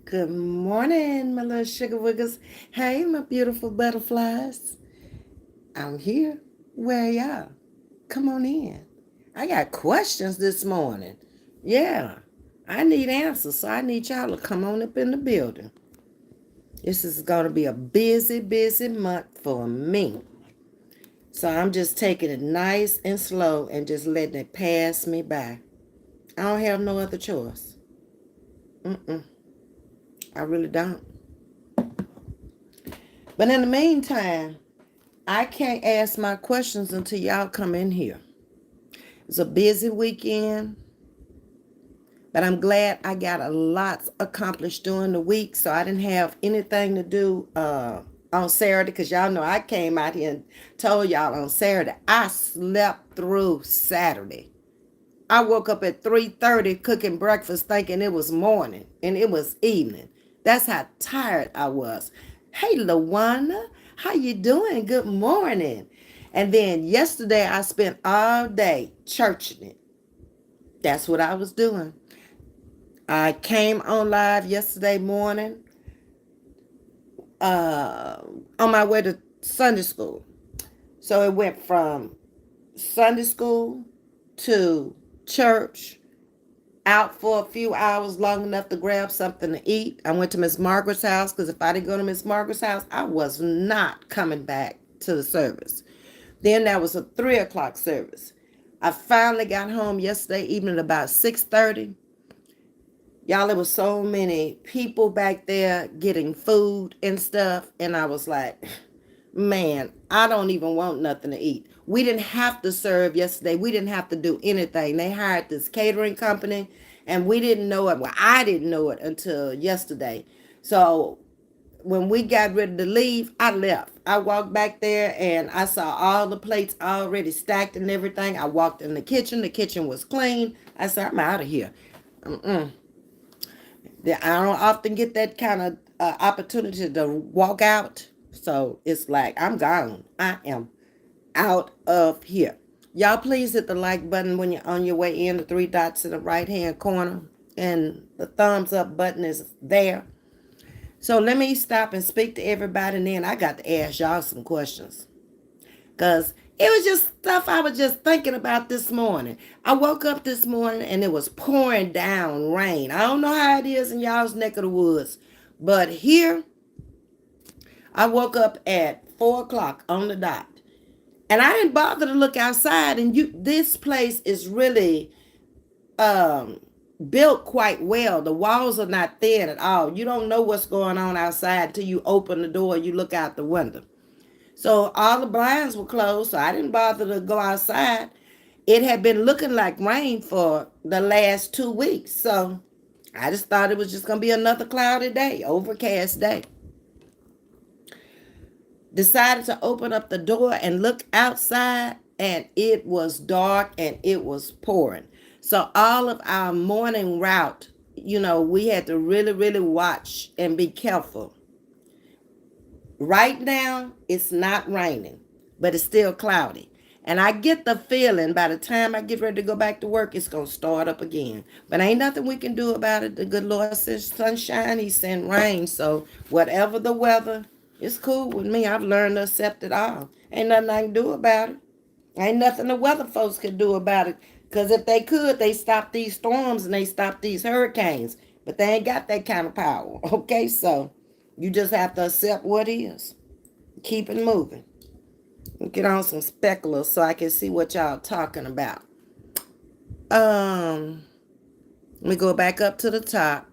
Good morning, my little sugar wiggers. Hey, my beautiful butterflies. I'm here. Where are y'all? Come on in. I got questions this morning. Yeah, I need answers, so I need y'all to come on up in the building. This is going to be a busy, busy month for me. So I'm just taking it nice and slow and just letting it pass me by. I don't have no other choice. I really don't. But in the meantime, I can't ask my questions until y'all come in here. It's a busy weekend, but I'm glad I got a lot accomplished during the week, so I didn't have anything to do on Saturday, because y'all know I came out here and told y'all on Saturday. I slept through Saturday. I woke up at 3:30 cooking breakfast thinking it was morning, and it was evening. That's how tired I was. Hey, Lawana, how you doing? Good morning. And then yesterday I spent all day churching it. That's what I was doing. I came on live yesterday morning on my way to Sunday school. So it went from Sunday school to church, out for a few hours long enough to grab something to eat. I went to Miss Margaret's house because if I didn't go to Miss Margaret's house, I was not coming back to the service. Then there was a 3 o'clock service. I finally got home yesterday evening at about 6:30. Y'all, there was so many people back there getting food and stuff, and I was like, man, I don't even want nothing to eat. We didn't have to serve yesterday. We didn't have to do anything. They hired this catering company, and we didn't know it. Well, I didn't know it until yesterday. So when we got ready to leave, I left. I walked back there and I saw all the plates already stacked and everything. I walked in the kitchen. The kitchen was clean. I said, I'm out of here. I don't often get that kind of opportunity to walk out. So it's like, I'm gone. I am out of here. Y'all please hit the like button when you're on your way in, the three dots in the right hand corner. And the thumbs up button is there. So let me stop and speak to everybody, and then I got to ask y'all some questions. Because it was just stuff I was just thinking about this morning. I woke up this morning and it was pouring down rain. I don't know how it is in y'all's neck of the woods, but here I woke up at 4 o'clock on the dot. And I didn't bother to look outside, and this place is really built quite well. The walls are not thin at all. You don't know what's going on outside until you open the door, you look out the window. So all the blinds were closed, so I didn't bother to go outside. It had been looking like rain for the last 2 weeks, so I just thought it was just going to be another cloudy day, overcast day. Decided to open up the door and look outside, and it was dark and it was pouring. So all of our morning route, we had to really, really watch and be careful. Right now, it's not raining, but it's still cloudy. And I get the feeling by the time I get ready to go back to work, it's going to start up again. But ain't nothing we can do about it. The good Lord says sunshine, he sent rain. So whatever the weather, it's cool with me. I've learned to accept it all. Ain't nothing I can do about it. Ain't nothing the weather folks can do about it. Because if they could, they stop these storms and they stop these hurricanes. But they ain't got that kind of power. Okay, so you just have to accept what is. Keep it moving. Get on some specular so I can see what y'all talking about. Let me go back up to the top.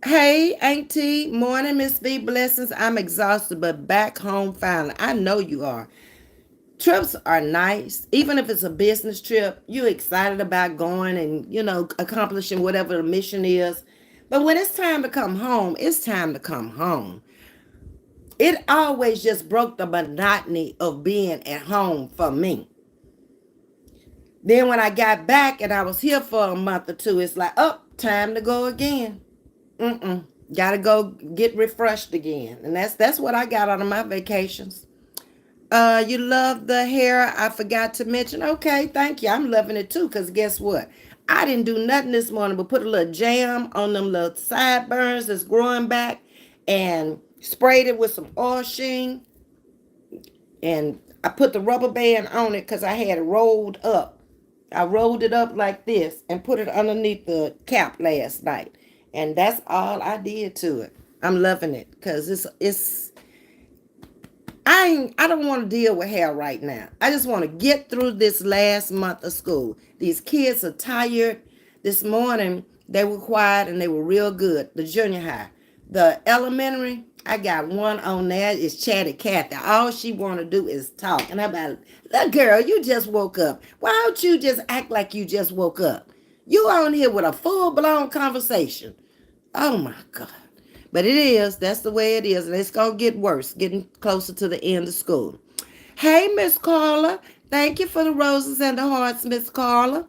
Hey, Auntie. Morning, Ms.V. Blessings. I'm exhausted, but back home finally. I know you are. Trips are nice. Even if it's a business trip, you're excited about going and, accomplishing whatever the mission is. But when it's time to come home, it's time to come home. It always just broke the monotony of being at home for me. Then when I got back and I was here for a month or two, it's like, oh, time to go again. Gotta go get refreshed again. And that's what I got out of my vacations. You love the hair. I forgot to mention. Okay, thank you. I'm loving it too, because guess what? I didn't do nothing this morning but put a little jam on them little sideburns that's growing back and sprayed it with some oil sheen. And I put the rubber band on it because I had it rolled up. I rolled it up like this and put it underneath the cap last night. And that's all I did to it. I'm loving it because it's I don't want to deal with hair right now. I just want to get through this last month of school. These kids are tired. This morning they were quiet and they were real good. The junior high. The elementary, I got one on there. It's Chatty Cathy. All she want to do is talk. And I'm like, look girl, you just woke up. Why don't you just act like you just woke up? You on here with a full-blown conversation. Oh my God. But it is. That's the way it is. And it's going to get worse, getting closer to the end of school. Hey, Miss Carla. Thank you for the roses and the hearts, Miss Carla.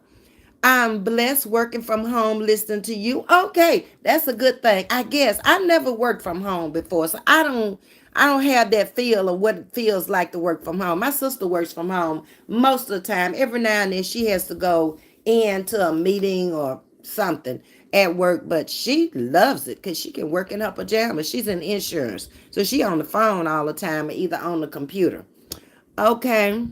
I'm blessed working from home listening to you. Okay, that's a good thing. I guess I never worked from home before, so I don't have that feel of what it feels like to work from home. My sister works from home most of the time. Every now and then she has to go into a meeting or something at work, but she loves it because she can work in her pajamas. She's in insurance, so she on the phone all the time or either on the computer. Okay.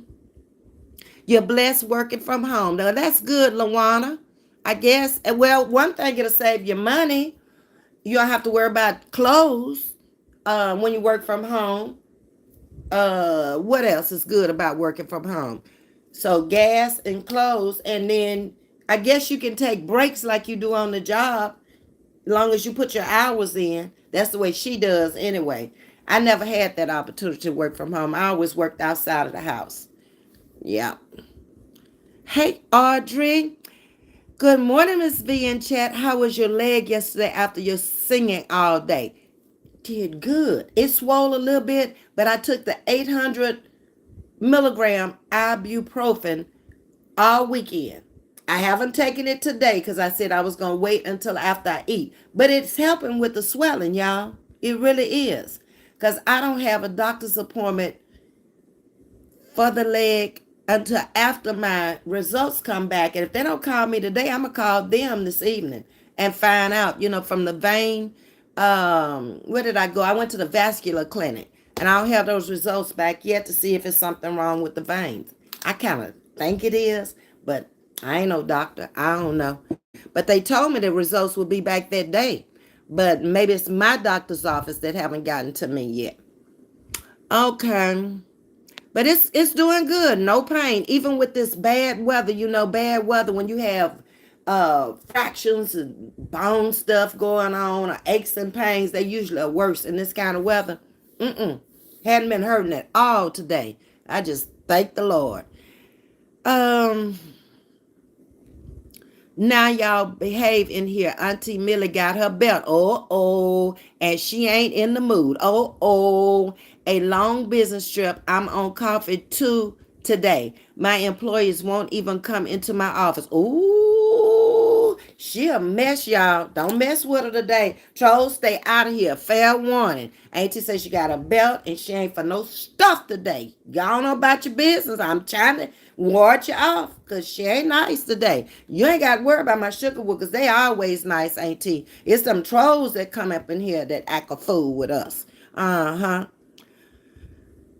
You're blessed working from home. Now, that's good, Lawana. I guess. Well, one thing it'll save you money. You don't have to worry about clothes when you work from home. What else is good about working from home? So gas and clothes, and then I guess you can take breaks like you do on the job, as long as you put your hours in. That's the way she does anyway. I never had that opportunity to work from home. I always worked outside of the house. Yeah. Hey, Audrey. Good morning, Ms.V in chat. How was your leg yesterday after your singing all day? Did good. It swole a little bit, but I took the 800 milligram ibuprofen all weekend. I haven't taken it today because I said I was going to wait until after I eat. But it's helping with the swelling, y'all. It really is. Because I don't have a doctor's appointment for the leg until after my results come back. And if they don't call me today, I'm going to call them this evening and find out, from the vein. Where did I go? I went to the vascular clinic. And I don't have those results back yet to see if it's something wrong with the veins. I kind of think it is, but I ain't no doctor. I don't know. But they told me the results will be back that day. But maybe it's my doctor's office that haven't gotten to me yet. Okay. But it's doing good. No pain. Even with this bad weather, bad weather when you have fractions and bone stuff going on or aches and pains, they usually are worse in this kind of weather. Hadn't been hurting at all today. I just thank the Lord. Now y'all behave in here. Auntie Millie got her belt. Oh, and she ain't in the mood. Oh, a long business trip. I'm on coffee too today. My employees won't even come into my office. Ooh, she a mess, y'all. Don't mess with her today. Trolls, stay out of here. Fair warning. Auntie says she got a belt and she ain't for no stuff today. Y'all know about your business. I'm trying to ward you off because she ain't nice today. You ain't got to worry about my sugar because they always nice, auntie. It's them trolls that come up in here that act a fool with us.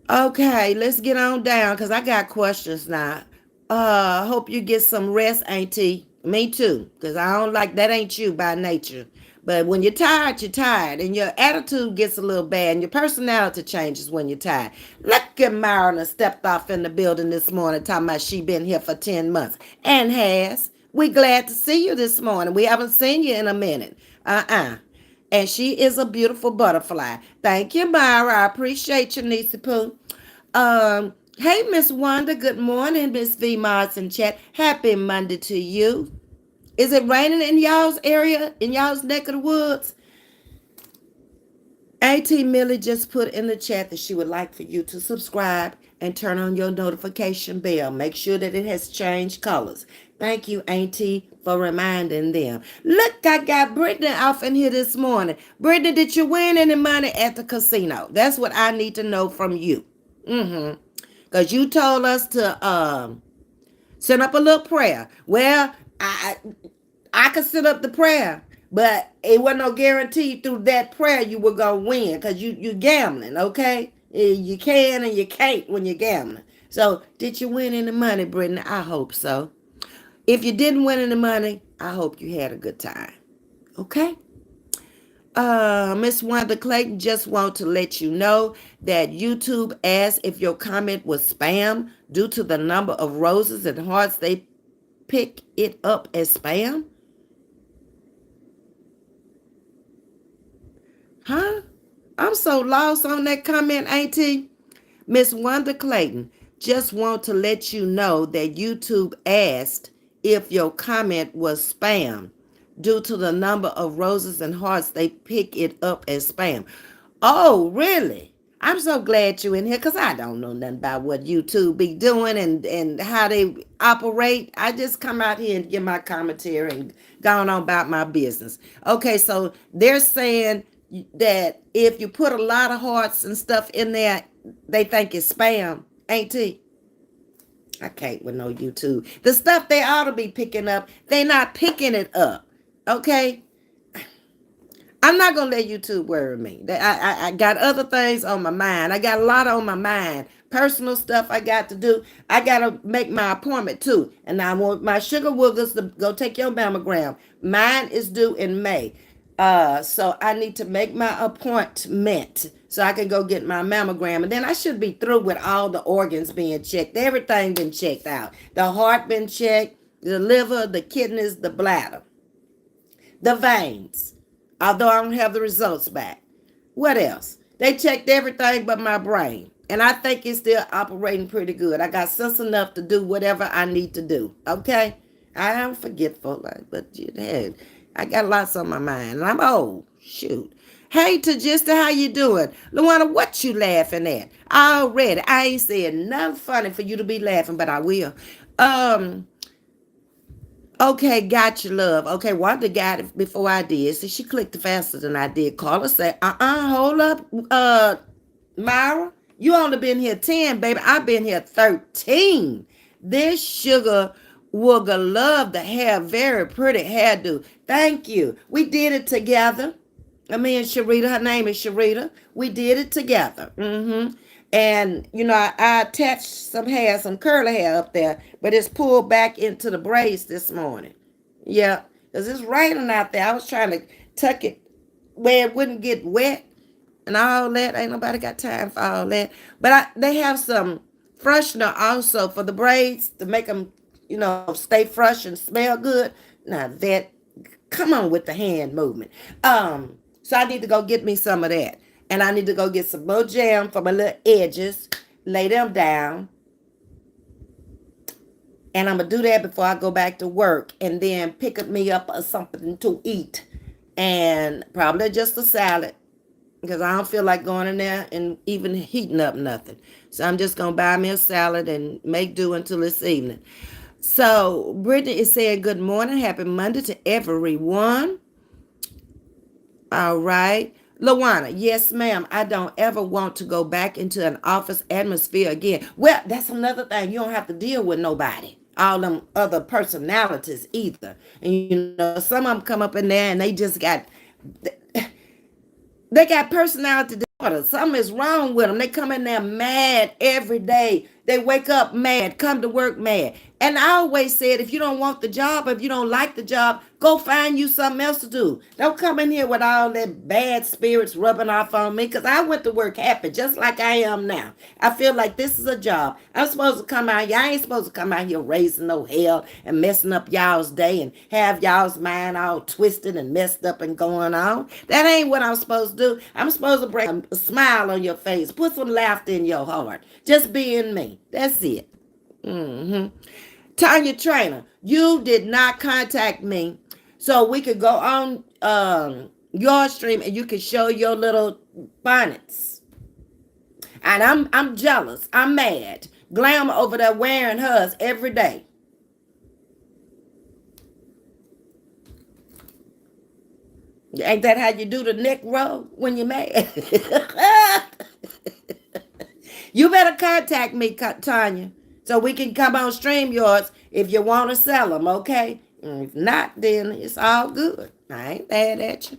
Okay, let's get on down because I got questions now. Hope you get some rest, auntie. Me too, because I don't like that ain't you by nature. But when you're tired, and your attitude gets a little bad, and your personality changes when you're tired. Look at Myron stepped off in the building this morning talking about she been here for 10 months. And has. We glad to see you this morning. We haven't seen you in a minute. And she is a beautiful butterfly. Thank you, Myra. I appreciate you, Nisi Pooh. Hey, Miss Wanda. Good morning, Ms. V Mods in chat. Happy Monday to you. Is it raining in y'all's area, in y'all's neck of the woods? Auntie Millie just put in the chat that she would like for you to subscribe and turn on your notification bell. Make sure that it has changed colors. Thank you, Auntie, for reminding them. Look, I got Brittany off in here this morning. Brittany, did you win any money at the casino? That's what I need to know from you. Because you told us to send up a little prayer. Well, I I could sit up the prayer, but it wasn't no guarantee through that prayer you were gonna win because you gambling, okay? You can and you can't when you're gambling. So did you win any money, Brittany? I hope so. If you didn't win any money, I hope you had a good time. Okay? Miss Wanda Clayton just want to let you know that YouTube asked if your comment was spam due to the number of roses and hearts they pick it up as spam. Huh? I'm so lost on that comment, ain't he? Miss Wanda Clayton just want to let you know that YouTube asked if your comment was spam due to the number of roses and hearts they pick it up as spam. Oh, really? I'm so glad you in here because I don't know nothing about what YouTube be doing and how they operate. I just come out here and give my commentary and going on about my business. Okay, so they're saying that if you put a lot of hearts and stuff in there, they think it's spam, ain't it? I can't with no YouTube. The stuff they ought to be picking up, they not picking it up. Okay? I'm not gonna let YouTube worry me. I got other things on my mind. I got a lot on my mind. Personal stuff I got to do. I gotta make my appointment too. And I want my sugar woogers to go take your mammogram. Mine is due in May. So I need to make my appointment so I can go get my mammogram. And then I should be through with all the organs being checked. Everything been checked out. The heart been checked, the liver, the kidneys, the bladder, the veins, although I don't have the results back. What else? They checked everything but my brain. And I think it's still operating pretty good. I got sense enough to do whatever I need to do. Okay? I am forgetful, but hey, I got lots on my mind. And I'm old. Shoot. Hey, Tajista, how you doing? Luana, what you laughing at? Already. I ain't said nothing funny for you to be laughing, but I will. Okay, got you, love. Okay, Wanda got it before I did. So she clicked faster than I did. Carla said, hold up, Myra. You only been here 10, baby. I've been here 13. This sugar wooger love the hair. Very pretty hairdo. Thank you. We did it together. Me and Sharita, her name is Sharita. We did it together. And, I attached some hair, some curly hair up there, but it's pulled back into the braids this morning. Yeah, because it's raining out there. I was trying to tuck it where it wouldn't get wet and all that. Ain't nobody got time for all that. But they have some freshener also for the braids to make them, stay fresh and smell good. Now that, come on with the hand movement. So I need to go get me some of that. And I need to go get some more jam for my little edges, lay them down. And I'm going to do that before I go back to work and then pick up me up something to eat. And probably just a salad because I don't feel like going in there and even heating up nothing. So I'm just going to buy me a salad and make do until this evening. So Brittany is saying good morning. Happy Monday to everyone. All right. Lawana, yes, ma'am. I don't ever want to go back into an office atmosphere again. Well, that's another thing. You don't have to deal with nobody. All them other personalities either. And some of them come up in there and they got personality disorder. Something is wrong with them. They come in there mad every day. They wake up mad, come to work mad. And I always said, if you don't want the job, if you don't like the job, go find you something else to do. Don't come in here with all that bad spirits rubbing off on me because I went to work happy just like I am now. I feel like this is a job. I'm supposed to come out here. I ain't supposed to come out here raising no hell and messing up y'all's day and have y'all's mind all twisted and messed up and going on. That ain't what I'm supposed to do. I'm supposed to bring a smile on your face, put some laughter in your heart. Just being me. That's it. Tanya Trainer, you did not contact me so we could go on your stream and you could show your little bonnets. And I'm jealous. I'm mad. Glamour over there wearing hers every day. Ain't that how you do the neck roll when you're mad? You better contact me, Tanya, so we can come on StreamYards if you want to sell them, okay? If not, then it's all good. I ain't mad at you.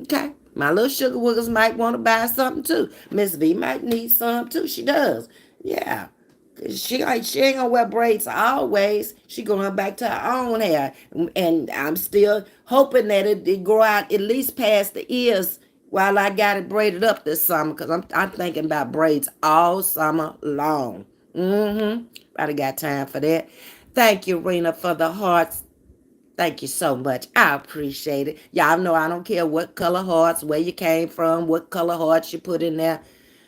Okay. My little sugar wiggles might want to buy something too. Ms.V might need some too. She does. Yeah. 'Cause she ain't gonna wear braids always. She going back to her own hair. And I'm still hoping that it grow out at least past the ears while I got it braided up this summer. Because I'm thinking about braids all summer long. Mm-hmm. I got time for that. Thank you, Rena, for the hearts. Thank you so much. I appreciate it. Y'all know I don't care what color hearts, where you came from, what color hearts you put in there.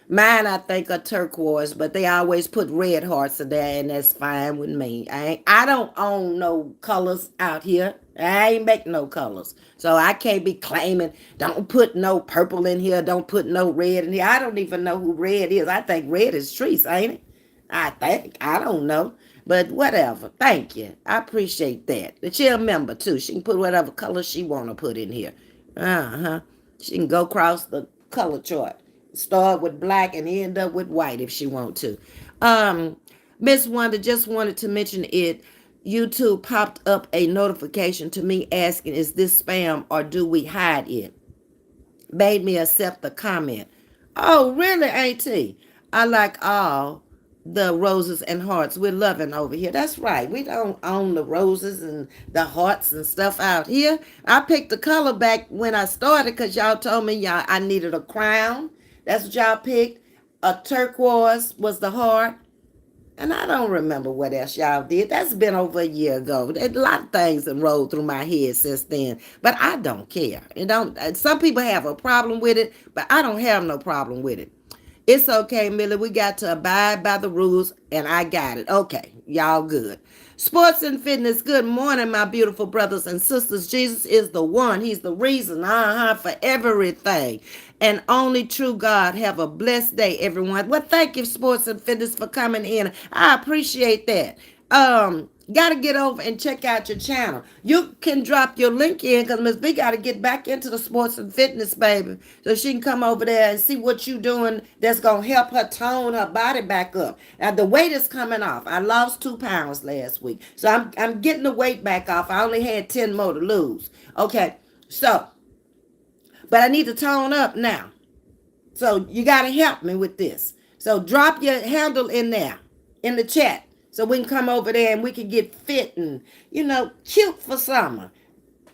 Mine, I think, are turquoise, but they always put red hearts in there, and that's fine with me. I don't own no colors out here. I ain't make no colors. So I can't be claiming, don't put no purple in here, don't put no red in here. I don't even know who red is. I think red is Treese, ain't it? I think. I don't know. But whatever. Thank you. I appreciate that. And she'll remember too. She can put whatever color she want to put in here. Uh-huh. She can go across the color chart. Start with black and end up with white if she want to. Miss Wanda just wanted to mention it. YouTube popped up a notification to me asking, is this spam or do we hide it? Made me accept the comment. Oh, really, Auntie? I like all the roses and hearts. We're loving over here. That's right. We don't own the roses and the hearts and stuff out here. I picked the color back when I started because y'all told me y'all I needed a crown. That's what y'all picked. A turquoise was the heart. And I don't remember what else y'all did. That's been over a year ago. A lot of things have rolled through my head since then. But I don't care. Some people have a problem with it, but I don't have no problem with it. It's okay, Millie. We got to abide by the rules, and I got it. Okay, y'all good. Sports and fitness, good morning, my beautiful brothers and sisters. Jesus is the one. He's the reason, for everything. And only true God. Have a blessed day, everyone. Well, thank you, sports and fitness, for coming in. I appreciate that. Got to get over and check out your channel. You can drop your link in because Ms. V got to get back into the sports and fitness, baby. So she can come over there and see what you doing that's going to help her tone her body back up. Now, the weight is coming off. I lost 2 pounds last week. So I'm getting the weight back off. I only had 10 more to lose. Okay, so, but I need to tone up now. So you got to help me with this. So drop your handle in there, in the chat. So we can come over there and we can get fit and, cute for summer.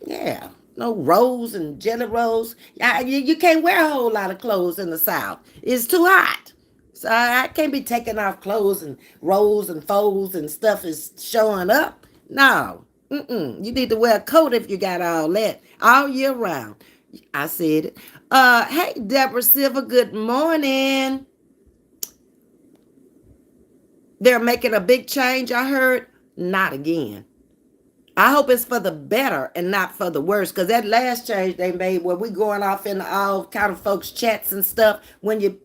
Yeah. No rolls and jelly rolls. You can't wear a whole lot of clothes in the South. It's too hot. So I can't be taking off clothes and rolls and folds and stuff is showing up. No. You need to wear a coat if you got all that all year round. I said it. Hey, Deborah Silver, good morning. They're making a big change, I heard. Not again. I hope it's for the better and not for the worse. Because that last change they made where we going off in all kind of folks' chats and stuff, when you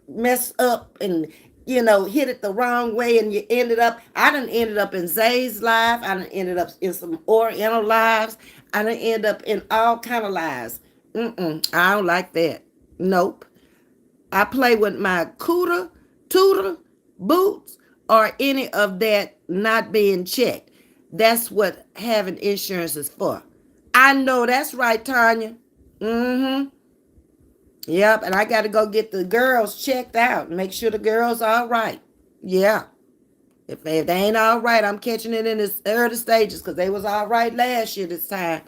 mess up and, hit it the wrong way and you I done ended up in Zay's live. I done ended up in some Oriental lives. I done ended up in all kind of lives. I don't like that. Nope. I play with my tutor, boots, or any of that not being checked. That's what having insurance is for. I know that's right, Tanya. Yep, and I got to go get the girls checked out and make sure the girls are all right. Yeah. If they ain't all right, I'm catching it in the early stages because they was all right last year this time.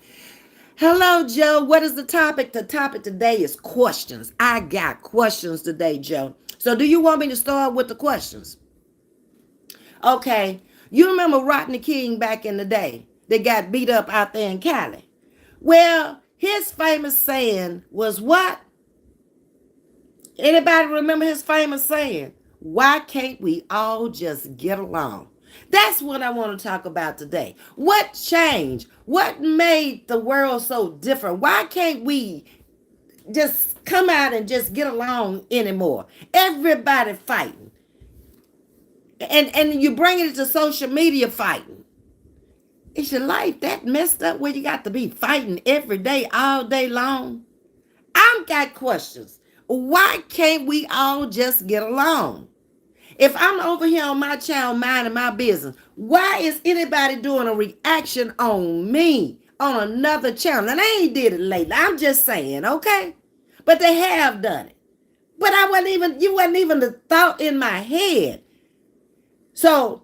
Hello, Joe. What is the topic? The topic today is questions. I got questions today, Joe. So do you want me to start with the questions? Okay. You remember Rodney King back in the day that got beat up out there in Cali? Well, his famous saying was what? Anybody remember his famous saying? Why can't we all just get along? That's what I want to talk about today. What changed? What made the world so different? Why can't we just come out and just get along anymore? Everybody fighting. And you bring it to social media fighting. Is your life that messed up where you got to be fighting every day, all day long? I've got questions. Why can't we all just get along? If I'm over here on my channel minding my business, why is anybody doing a reaction on me on another channel? And I ain't did it lately. I'm just saying, okay? But they have done it. But you wasn't even the thought in my head. So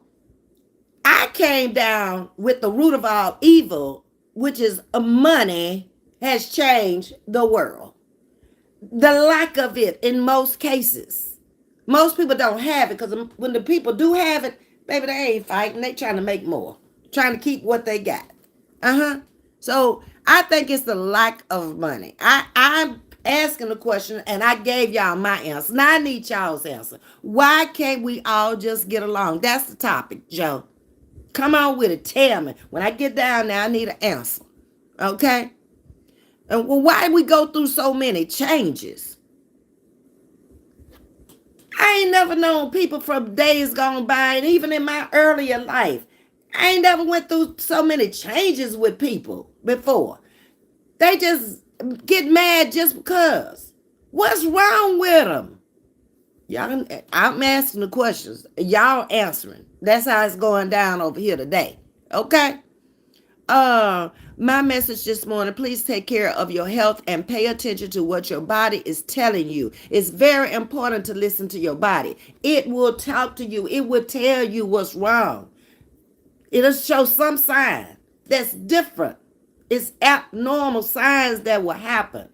I came down with the root of all evil, which is money, has changed the world. The lack of it in most cases. Most people don't have it because when the people do have it, baby, they ain't fighting. They trying to make more, trying to keep what they got. So I think it's the lack of money. I'm asking the question and I gave y'all my answer. Now I need y'all's answer. Why can't we all just get along? That's the topic, Joe. Come on with it. Tell me. When I get down there, I need an answer. Okay? And well, why we go through so many changes? I ain't never known people from days gone by, and even in my earlier life, I ain't never went through so many changes with people before. They just get mad just because. What's wrong with them? Y'all, I'm asking the questions. Y'all answering. That's how it's going down over here today. Okay? My message this morning, please take care of your health and pay attention to what your body is telling you. It's very important to listen to your body. It will talk to you. It will tell you what's wrong. It'll show some sign that's different. It's abnormal signs that will happen.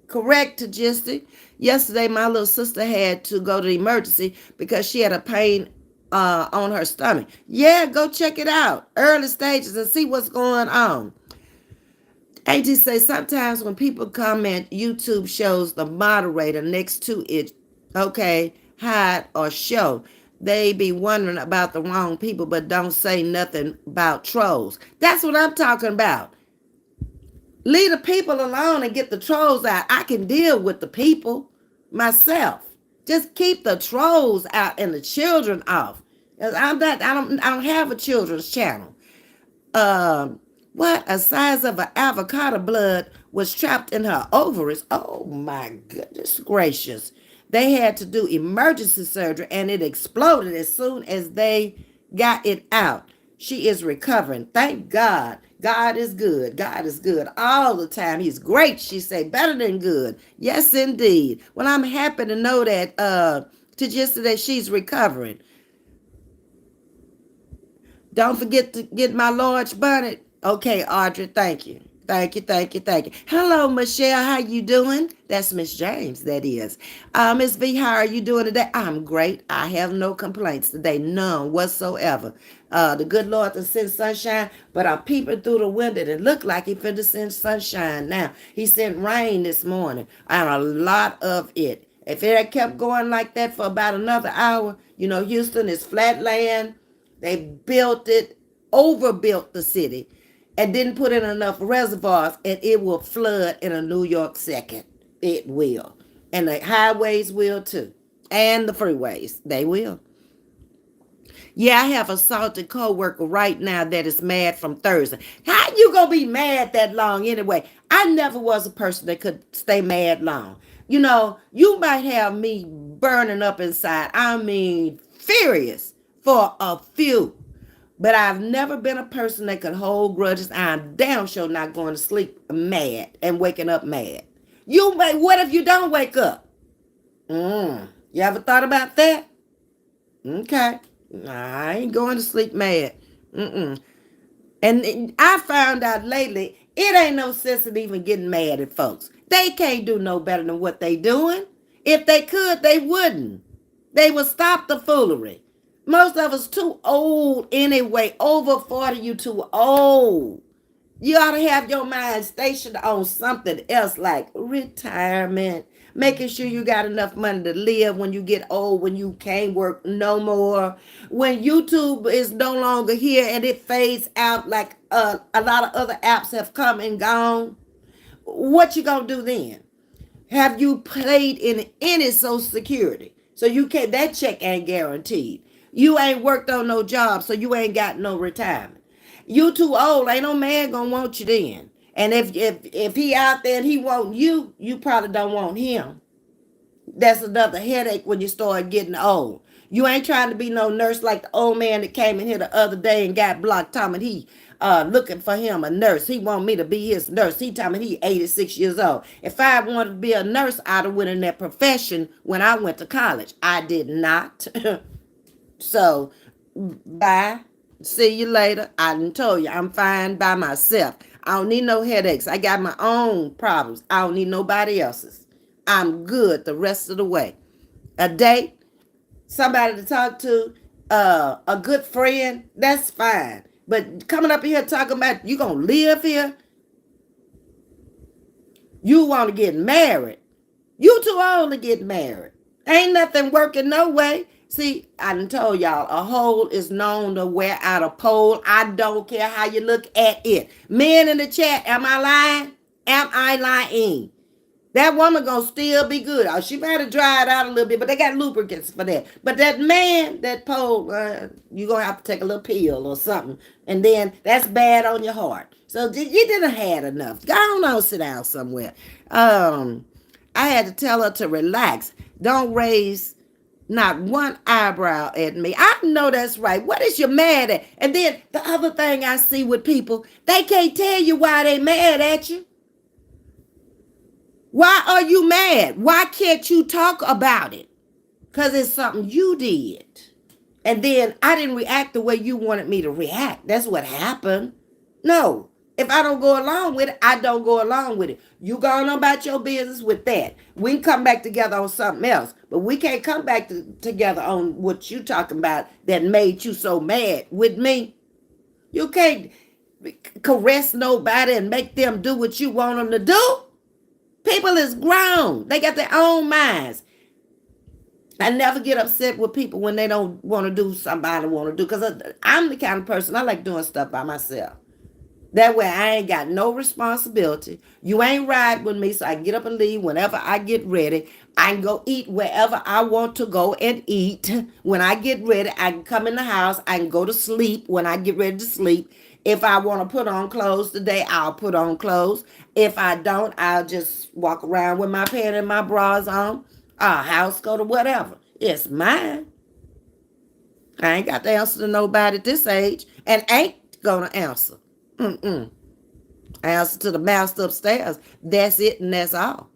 Correct, Tagistic? Yesterday, my little sister had to go to the emergency because she had a pain on her stomach. Yeah, go check it out. Early stages and see what's going on. Auntie say sometimes when people comment, YouTube shows the moderator next to it, okay, hide or show. They be wondering about the wrong people, but don't say nothing about trolls. That's what I'm talking about. Leave the people alone and get the trolls out. I can deal with the people myself. Just keep the trolls out and the children off. I don't have a children's channel. What? A size of an avocado blood was trapped in her ovaries. Oh my goodness gracious. They had to do emergency surgery and it exploded as soon as they got it out. She is recovering. Thank God. God is good. God is good all the time. He's great, she said. Better than good. Yes, indeed. Well, I'm happy to know that to just that she's recovering. Don't forget to get my large bonnet. Okay, Audrey, thank you. Thank you, thank you, thank you. Hello, Michelle. How you doing? That's Miss James, that is. Ms.V, how are you doing today? I'm great. I have no complaints today. None whatsoever. The good Lord to send sunshine, but I'm peeping through the window and it looked like he finna send sunshine now. He sent rain this morning and a lot of it. If it had kept going like that for about another hour, Houston is flat land. They built it, overbuilt the city, and didn't put in enough reservoirs, and it will flood in a New York second. It will. And the highways will too. And the freeways. They will. Yeah, I have a salty co-worker right now that is mad from Thursday. How you gonna be mad that long anyway? I never was a person that could stay mad long. You might have me burning up inside. I mean, furious for a few. But I've never been a person that could hold grudges. I'm damn sure not going to sleep mad and waking up mad. What if you don't wake up? You ever thought about that? Okay. I ain't going to sleep mad. And I found out lately, it ain't no sense in even getting mad at folks. They can't do no better than what they doing. If they could, they wouldn't. They would stop the foolery. Most of us too old anyway. Over 40, you too old. You ought to have your mind stationed on something else like retirement. Making sure you got enough money to live when you get old, when you can't work no more. When YouTube is no longer here and it fades out like a lot of other apps have come and gone. What you gonna do then? Have you paid in any Social Security? So you can't, that check ain't guaranteed. You ain't worked on no job, so you ain't got no retirement. You too old, ain't no man gonna want you then. And if he out there and he want you, you probably don't want him. That's another headache when you start getting old. You ain't trying to be no nurse like the old man that came in here the other day and got blocked, Tom, and he looking for him a nurse. He want me to be his nurse. He told me he 86 years old. If I wanted to be a nurse, I'd have went in that profession when I went to college. I did not. So, bye. See you later. I done told you I'm fine by myself. I don't need no headaches. I got my own problems. I don't need nobody else's. I'm good the rest of the way. A date, somebody to talk to, a good friend, that's fine. But coming up here talking about you gonna live here, you want to get married. You too old to get married. Ain't nothing working no way. See, I done told y'all, a hole is known to wear out a pole. I don't care how you look at it. Men in the chat, am I lying? Am I lying? That woman gonna still be good. Oh, she might have dried out a little bit, but they got lubricants for that. But that man, that pole, you gonna have to take a little pill or something, and then that's bad on your heart. So you didn't had enough. Go on, sit down somewhere. I had to tell her to relax. Don't raise not one eyebrow at me. I know that's right. What is you mad at? And then the other thing I see with people, they can't tell you why they mad at you. Why are you mad? Why can't you talk about it? Because it's something you did. And then I didn't react the way you wanted me to react. That's what happened. No. If I don't go along with it, I don't go along with it. You go on about your business with that. We can come back together on something else. But we can't come back together on what you talking about that made you so mad with me. You can't caress nobody and make them do what you want them to do. People is grown. They got their own minds. I never get upset with people when they don't want to do something I want to do. Because I'm the kind of person, I like doing stuff by myself. That way I ain't got no responsibility. You ain't ride with me, so I get up and leave whenever I get ready. I can go eat wherever I want to go and eat. When I get ready, I can come in the house. I can go to sleep when I get ready to sleep. If I want to put on clothes today, I'll put on clothes. If I don't, I'll just walk around with my pants and my bras on. House coat or whatever. It's mine. I ain't got to answer to nobody at this age and ain't gonna answer. I answer to the master upstairs. That's it and that's all.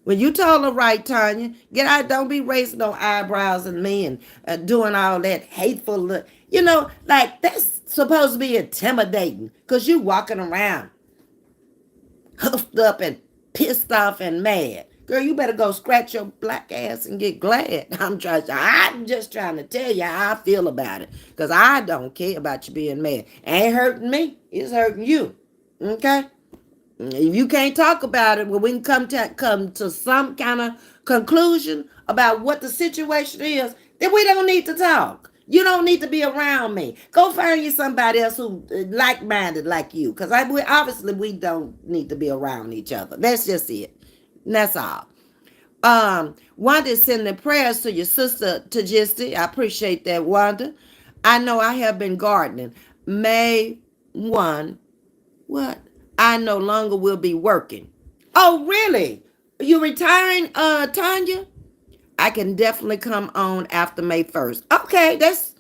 When you told her right, Tanya, get out, don't be raising no eyebrows at me and doing all that hateful, like that's supposed to be intimidating because you walking around huffed up and pissed off and mad. Girl, you better go scratch your black ass and get glad. I'm just trying to tell you how I feel about it. Because I don't care about you being mad. It ain't hurting me. It's hurting you. Okay? If you can't talk about it, well, we can come to some kind of conclusion about what the situation is, then we don't need to talk. You don't need to be around me. Go find you somebody else who like-minded like you. Because obviously we don't need to be around each other. That's just it. And that's all. Wanda is sending prayers to your sister, Tajisti. I appreciate that, Wanda. I know I have been gardening. May 1, what? I no longer will be working. Oh, really? You retiring, Tanya? I can definitely come on after May 1st. Okay, that's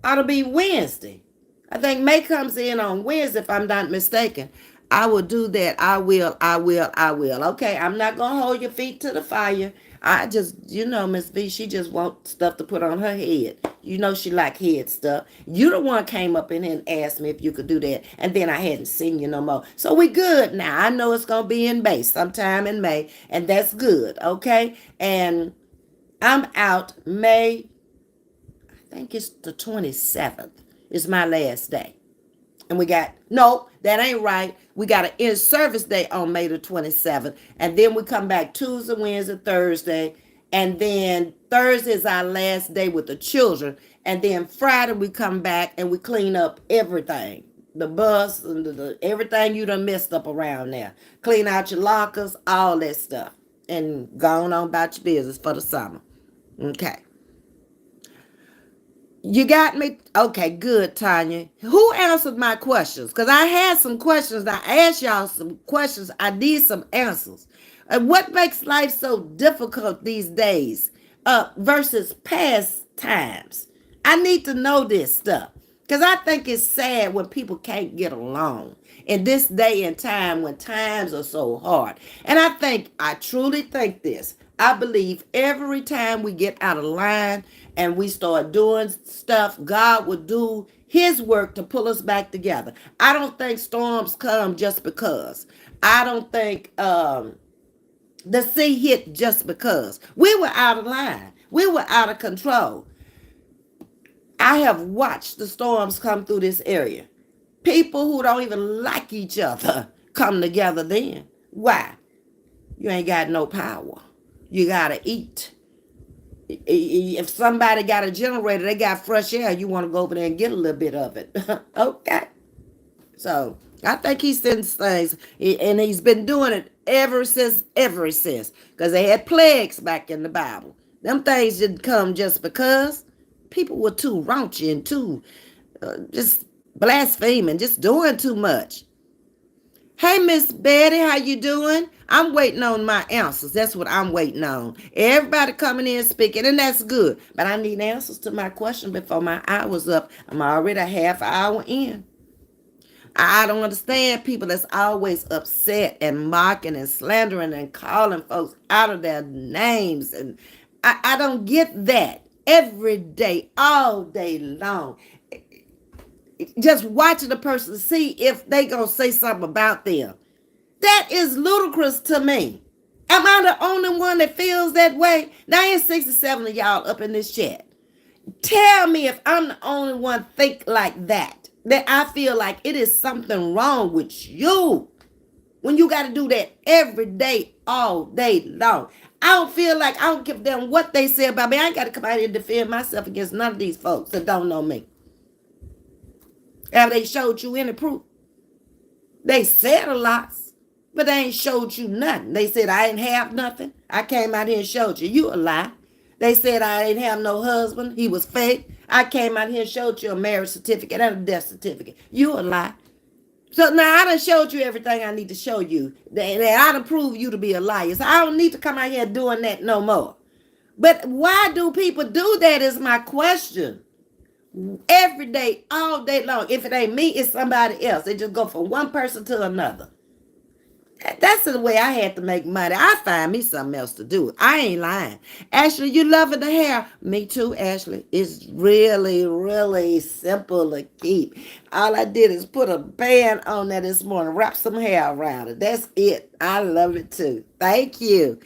ought to be Wednesday. I think May comes in on Wednesday, if I'm not mistaken. I will do that. I will. Okay, I'm not going to hold your feet to the fire. I just, Ms.V, she just wants stuff to put on her head. You know she like head stuff. You the one came up in here and asked me if you could do that. And then I hadn't seen you no more. So we good now. I know it's going to be in May, sometime in May. And that's good, okay? And I'm out May, I think it's the 27th is my last day. And no, that ain't right. We got an in-service day on May the 27th. And then we come back Tuesday, Wednesday, Thursday. And then Thursday is our last day with the children. And then Friday we come back and we clean up everything. The bus and everything you done messed up around there. Clean out your lockers, all that stuff. And go on about your business for the summer. Okay. You got me? Okay, good, Tanya. Who answered my questions? Because I had some questions. I asked y'all some questions. I need some answers. And what makes life so difficult these days versus past times. I need to know this stuff. Because I think it's sad when people can't get along in this day and time when times are so hard. And I truly think this. I believe every time we get out of line and we start doing stuff, God will do his work to pull us back together. I don't think storms come just because. I don't think the sea hit just because. We were out of line. We were out of control. I have watched the storms come through this area. People who don't even like each other come together then. Why? You ain't got no power. You gotta eat. If somebody got a generator, they got fresh air, you want to go over there and get a little bit of it. Okay. So I think he sends things, and he's been doing it ever since. Because they had plagues back in the Bible. Them things didn't come just because. People were too raunchy and too just blaspheming, just doing too much. Hey, Miss Betty, how you doing? I'm waiting on my answers. That's what I'm waiting on. Everybody coming in speaking, and that's good. But I need answers to my question before my hour's up. I'm already a half hour in. I don't understand people that's always upset and mocking and slandering and calling folks out of their names. And I don't get that. Every day, all day long. Just watching the person, see if they gonna say something about them. That is ludicrous to me. Am I the only one that feels that way? Now, here's 67 of y'all up in this chat. Tell me if I'm the only one think like that. That I feel like it is something wrong with you. When you got to do that every day, all day long. I don't feel like, I don't give them what they say about me. I ain't got to come out here and defend myself against none of these folks that don't know me. Have they showed you any proof? They said a lot, but they ain't showed you nothing. They said I didn't have nothing. I came out here and showed you. You a lie. They said I didn't have no husband. He was fake. I came out here and showed you a marriage certificate and a death certificate. You a lie. So now I done showed you everything I need to show you. And I done proved you to be a liar. So I don't need to come out here doing that no more. But why do people do that is my question. Every day, all day long. If it ain't me, it's somebody else. They just go from one person to another. That's the way I had to make money. I find me something else to do. I ain't lying. Ashley, you loving the hair? Me too, Ashley. It's really, really simple to keep. All I did is put a band on there this morning, wrap some hair around it. That's it. I love it too. Thank you.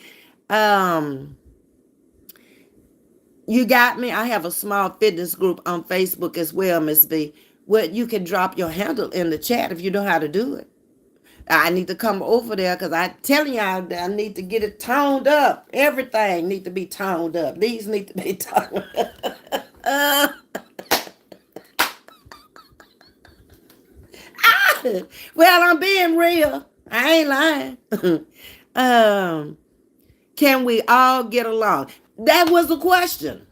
You got me. I have a small fitness group on Facebook as well, Ms.V. Well, you can drop your handle in the chat if you know how to do it. I need to come over there because I tell y'all I need to get it toned up. Everything need to be toned up. These need to be toned up. Well, I'm being real. I ain't lying. Can we all get along? That was a question.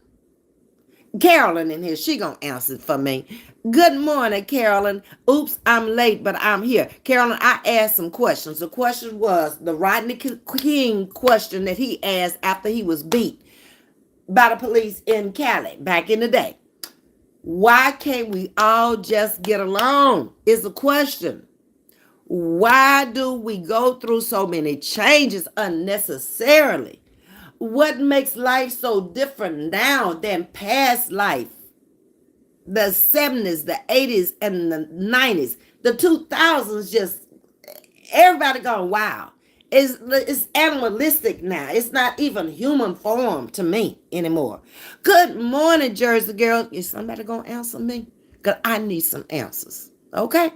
Carolyn in here, she gonna answer it for me. Good morning, Carolyn. Oops, I'm late, but I'm here. Carolyn, I asked some questions. The question was the Rodney King question that he asked after he was beat by the police in Cali back in the day. Why can't we all just get along is the question. Why do we go through so many changes unnecessarily? What makes life so different now than past life? The 70s, the 80s, and the 90s. The 2000s just, everybody gone wild. It's animalistic now. It's not even human form to me anymore. Good morning, Jersey girl. Is somebody gonna answer me? Because I need some answers. Okay?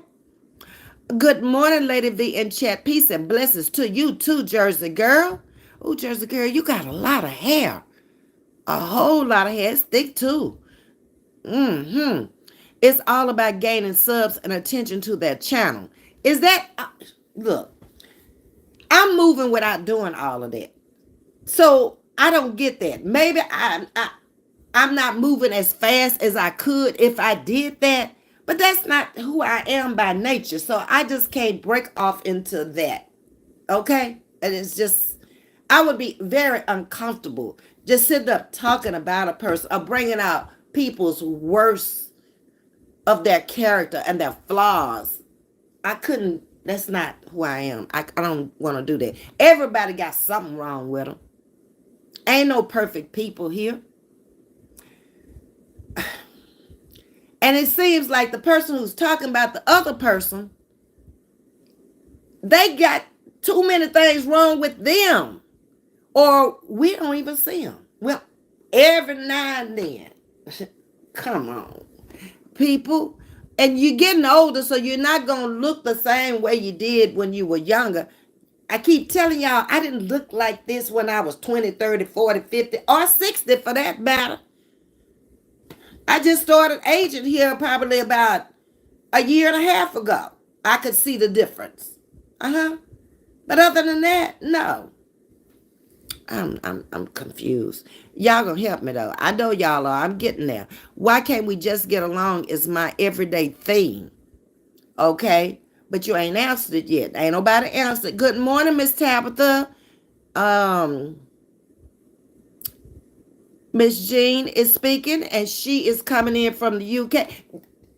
Good morning, Lady V in chat. Peace and blessings to you too, Jersey girl. Oh, Jersey girl, you got a lot of hair. A whole lot of hair. It's thick too. It's all about gaining subs and attention to their channel. Is that... look, I'm moving without doing all of that. So, I don't get that. Maybe I'm not moving as fast as I could if I did that. But that's not who I am by nature. So, I just can't break off into that. Okay? And it's just... I would be very uncomfortable Just sitting up talking about a person or bringing out people's worst of their character and their flaws. I couldn't, that's not who I am. I don't want to do that. Everybody got something wrong with them. Ain't no perfect people here. And it seems like the person who's talking about the other person, they got too many things wrong with them. Or we don't even see them. Well, every now and then. Come on, people. And you're getting older, so you're not going to look the same way you did when you were younger. I keep telling y'all, I didn't look like this when I was 20, 30, 40, 50, or 60 for that matter. I just started aging here probably about a year and a half ago. I could see the difference. But other than that, no. I'm confused. Y'all gonna help me though. I know y'all are. I'm getting there. Why can't we just get along is my everyday theme. Okay? But you ain't answered it yet. Ain't nobody answered. Good morning, Miss Tabitha. Miss Jean is speaking, and she is coming in from the UK.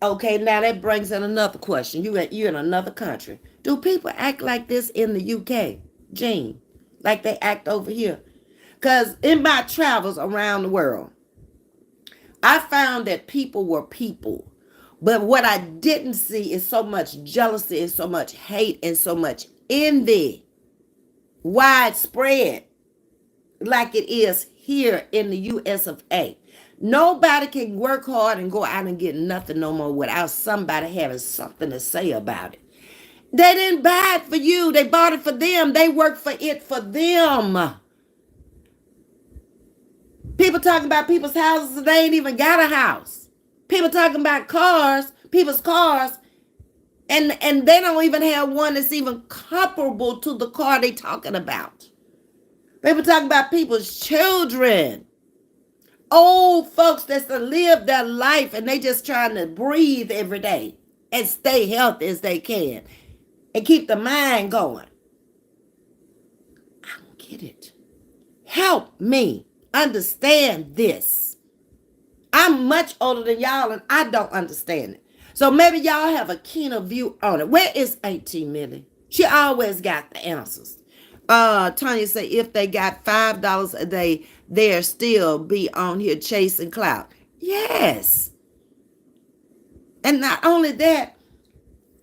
Okay, now that brings in another question. You're in another country. Do people act like this in the UK, Jean? Like they act over here? Because in my travels around the world, I found that people were people. But what I didn't see is so much jealousy and so much hate and so much envy widespread like it is here in the US of A. Nobody can work hard and go out and get nothing no more without somebody having something to say about it. They didn't buy it for you. They bought it for them. They worked for it for them. People talking about people's houses and they ain't even got a house. People talking about cars, people's cars, and they don't even have one that's even comparable to the car they talking about. People talking about people's children. Old folks that's to live their life and they just trying to breathe every day and stay healthy as they can and keep the mind going. I don't get it. Help me understand this. I'm much older than y'all and I don't understand it. So maybe y'all have a keener view on it. Where is Auntie Millie? She always got the answers. Tanya say if they got $5 a day, they'll still be on here chasing clout. Yes. And not only that,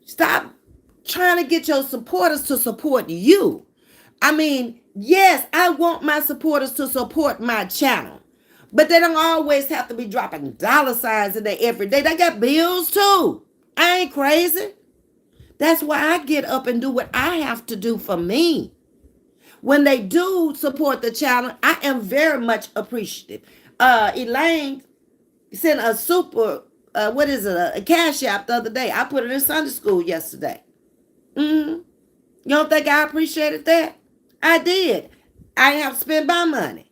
stop trying to get your supporters to support you. I mean, yes, I want my supporters to support my channel. But they don't always have to be dropping dollar signs in there every day. They got bills too. I ain't crazy. That's why I get up and do what I have to do for me. When they do support the channel, I am very much appreciative. Elaine sent a a cash app the other day. I put it in Sunday school yesterday. You don't think I appreciated that? I did. I didn't have to spend my money.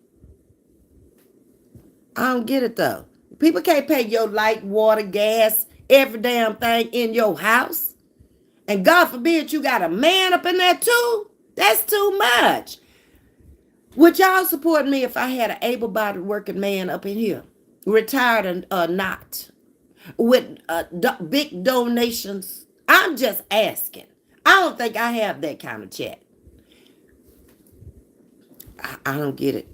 I don't get it though. People can't pay your light, water, gas, every damn thing in your house. And God forbid you got a man up in there too. That's too much. Would y'all support me if I had an able-bodied working man up in here? Retired or not? With big donations? I'm just asking. I don't think I have that kind of check. I don't get it.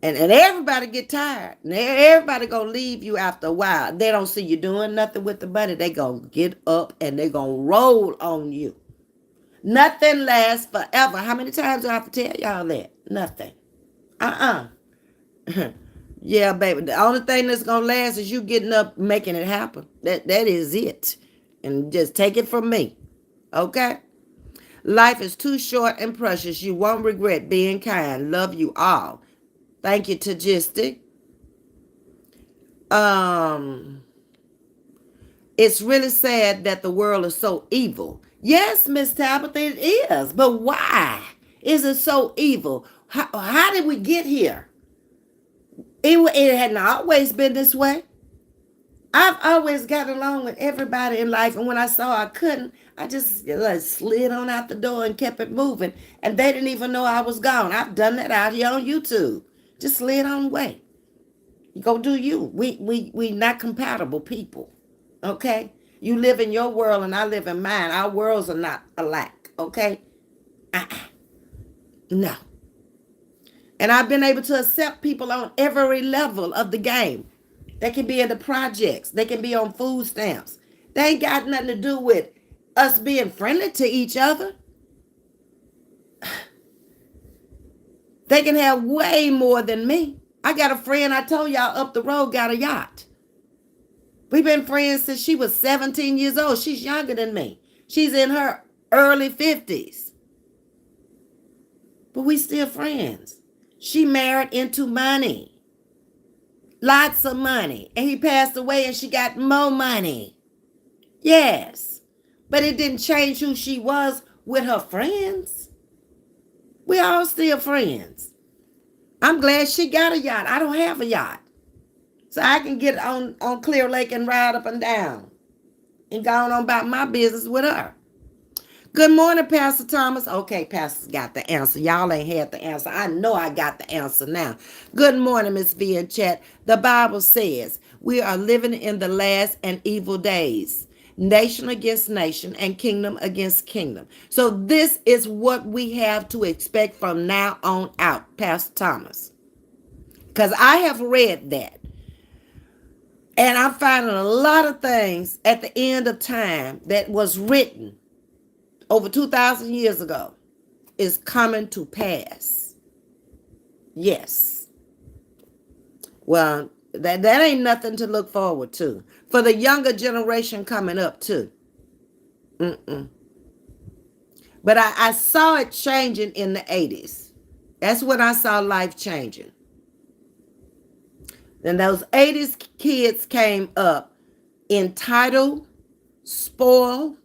And everybody get tired. And everybody gonna leave you after a while. They don't see you doing nothing with the money. They gonna get up and they gonna roll on you. Nothing lasts forever. How many times do I have to tell y'all that? Nothing. Yeah, baby. The only thing that's gonna last is you getting up, making it happen. That is it. And just take it from me. Okay? Life is too short and precious. You won't regret being kind. Love you all. Thank you, Tagistic. It's really sad that the world is so evil. Yes, Miss Tabitha, it is. But why is it so evil? How did we get here? It hadn't always been this way. I've always got along with everybody in life. And when I saw I couldn't, I just slid on out the door and kept it moving. And they didn't even know I was gone. I've done that out here on YouTube. Just slid on away. You go do you. We not compatible people. Okay? You live in your world and I live in mine. Our worlds are not alike. Okay? Uh-uh. No. And I've been able to accept people on every level of the game. They can be in the projects. They can be on food stamps. They ain't got nothing to do with us being friendly to each other. They can have way more than me. I got a friend I told y'all up the road got a yacht. We've been friends since she was 17 years old. She's younger than me. She's in her early 50s. But we still friends. She married into money. Lots of money. And he passed away and she got more money. Yes. But it didn't change who she was with her friends. We all still friends. I'm glad she got a yacht. I don't have a yacht. So I can get on Clear Lake and ride up and down and go on about my business with her. Good morning, Pastor Thomas. Okay, Pastor's got the answer. Y'all ain't had the answer. I know I got the answer now. Good morning, Ms.V in chat. The Bible says we are living in the last and evil days. Nation against nation and kingdom against kingdom. So this is what we have to expect from now on out, Pastor Thomas. Because I have read that. And I'm finding a lot of things at the end of time that was written over 2,000 years ago is coming to pass. Yes. Well, that ain't nothing to look forward to. For the younger generation coming up too. But I saw it changing in the 80s. That's when I saw life changing. Then those 80s kids came up entitled, spoiled.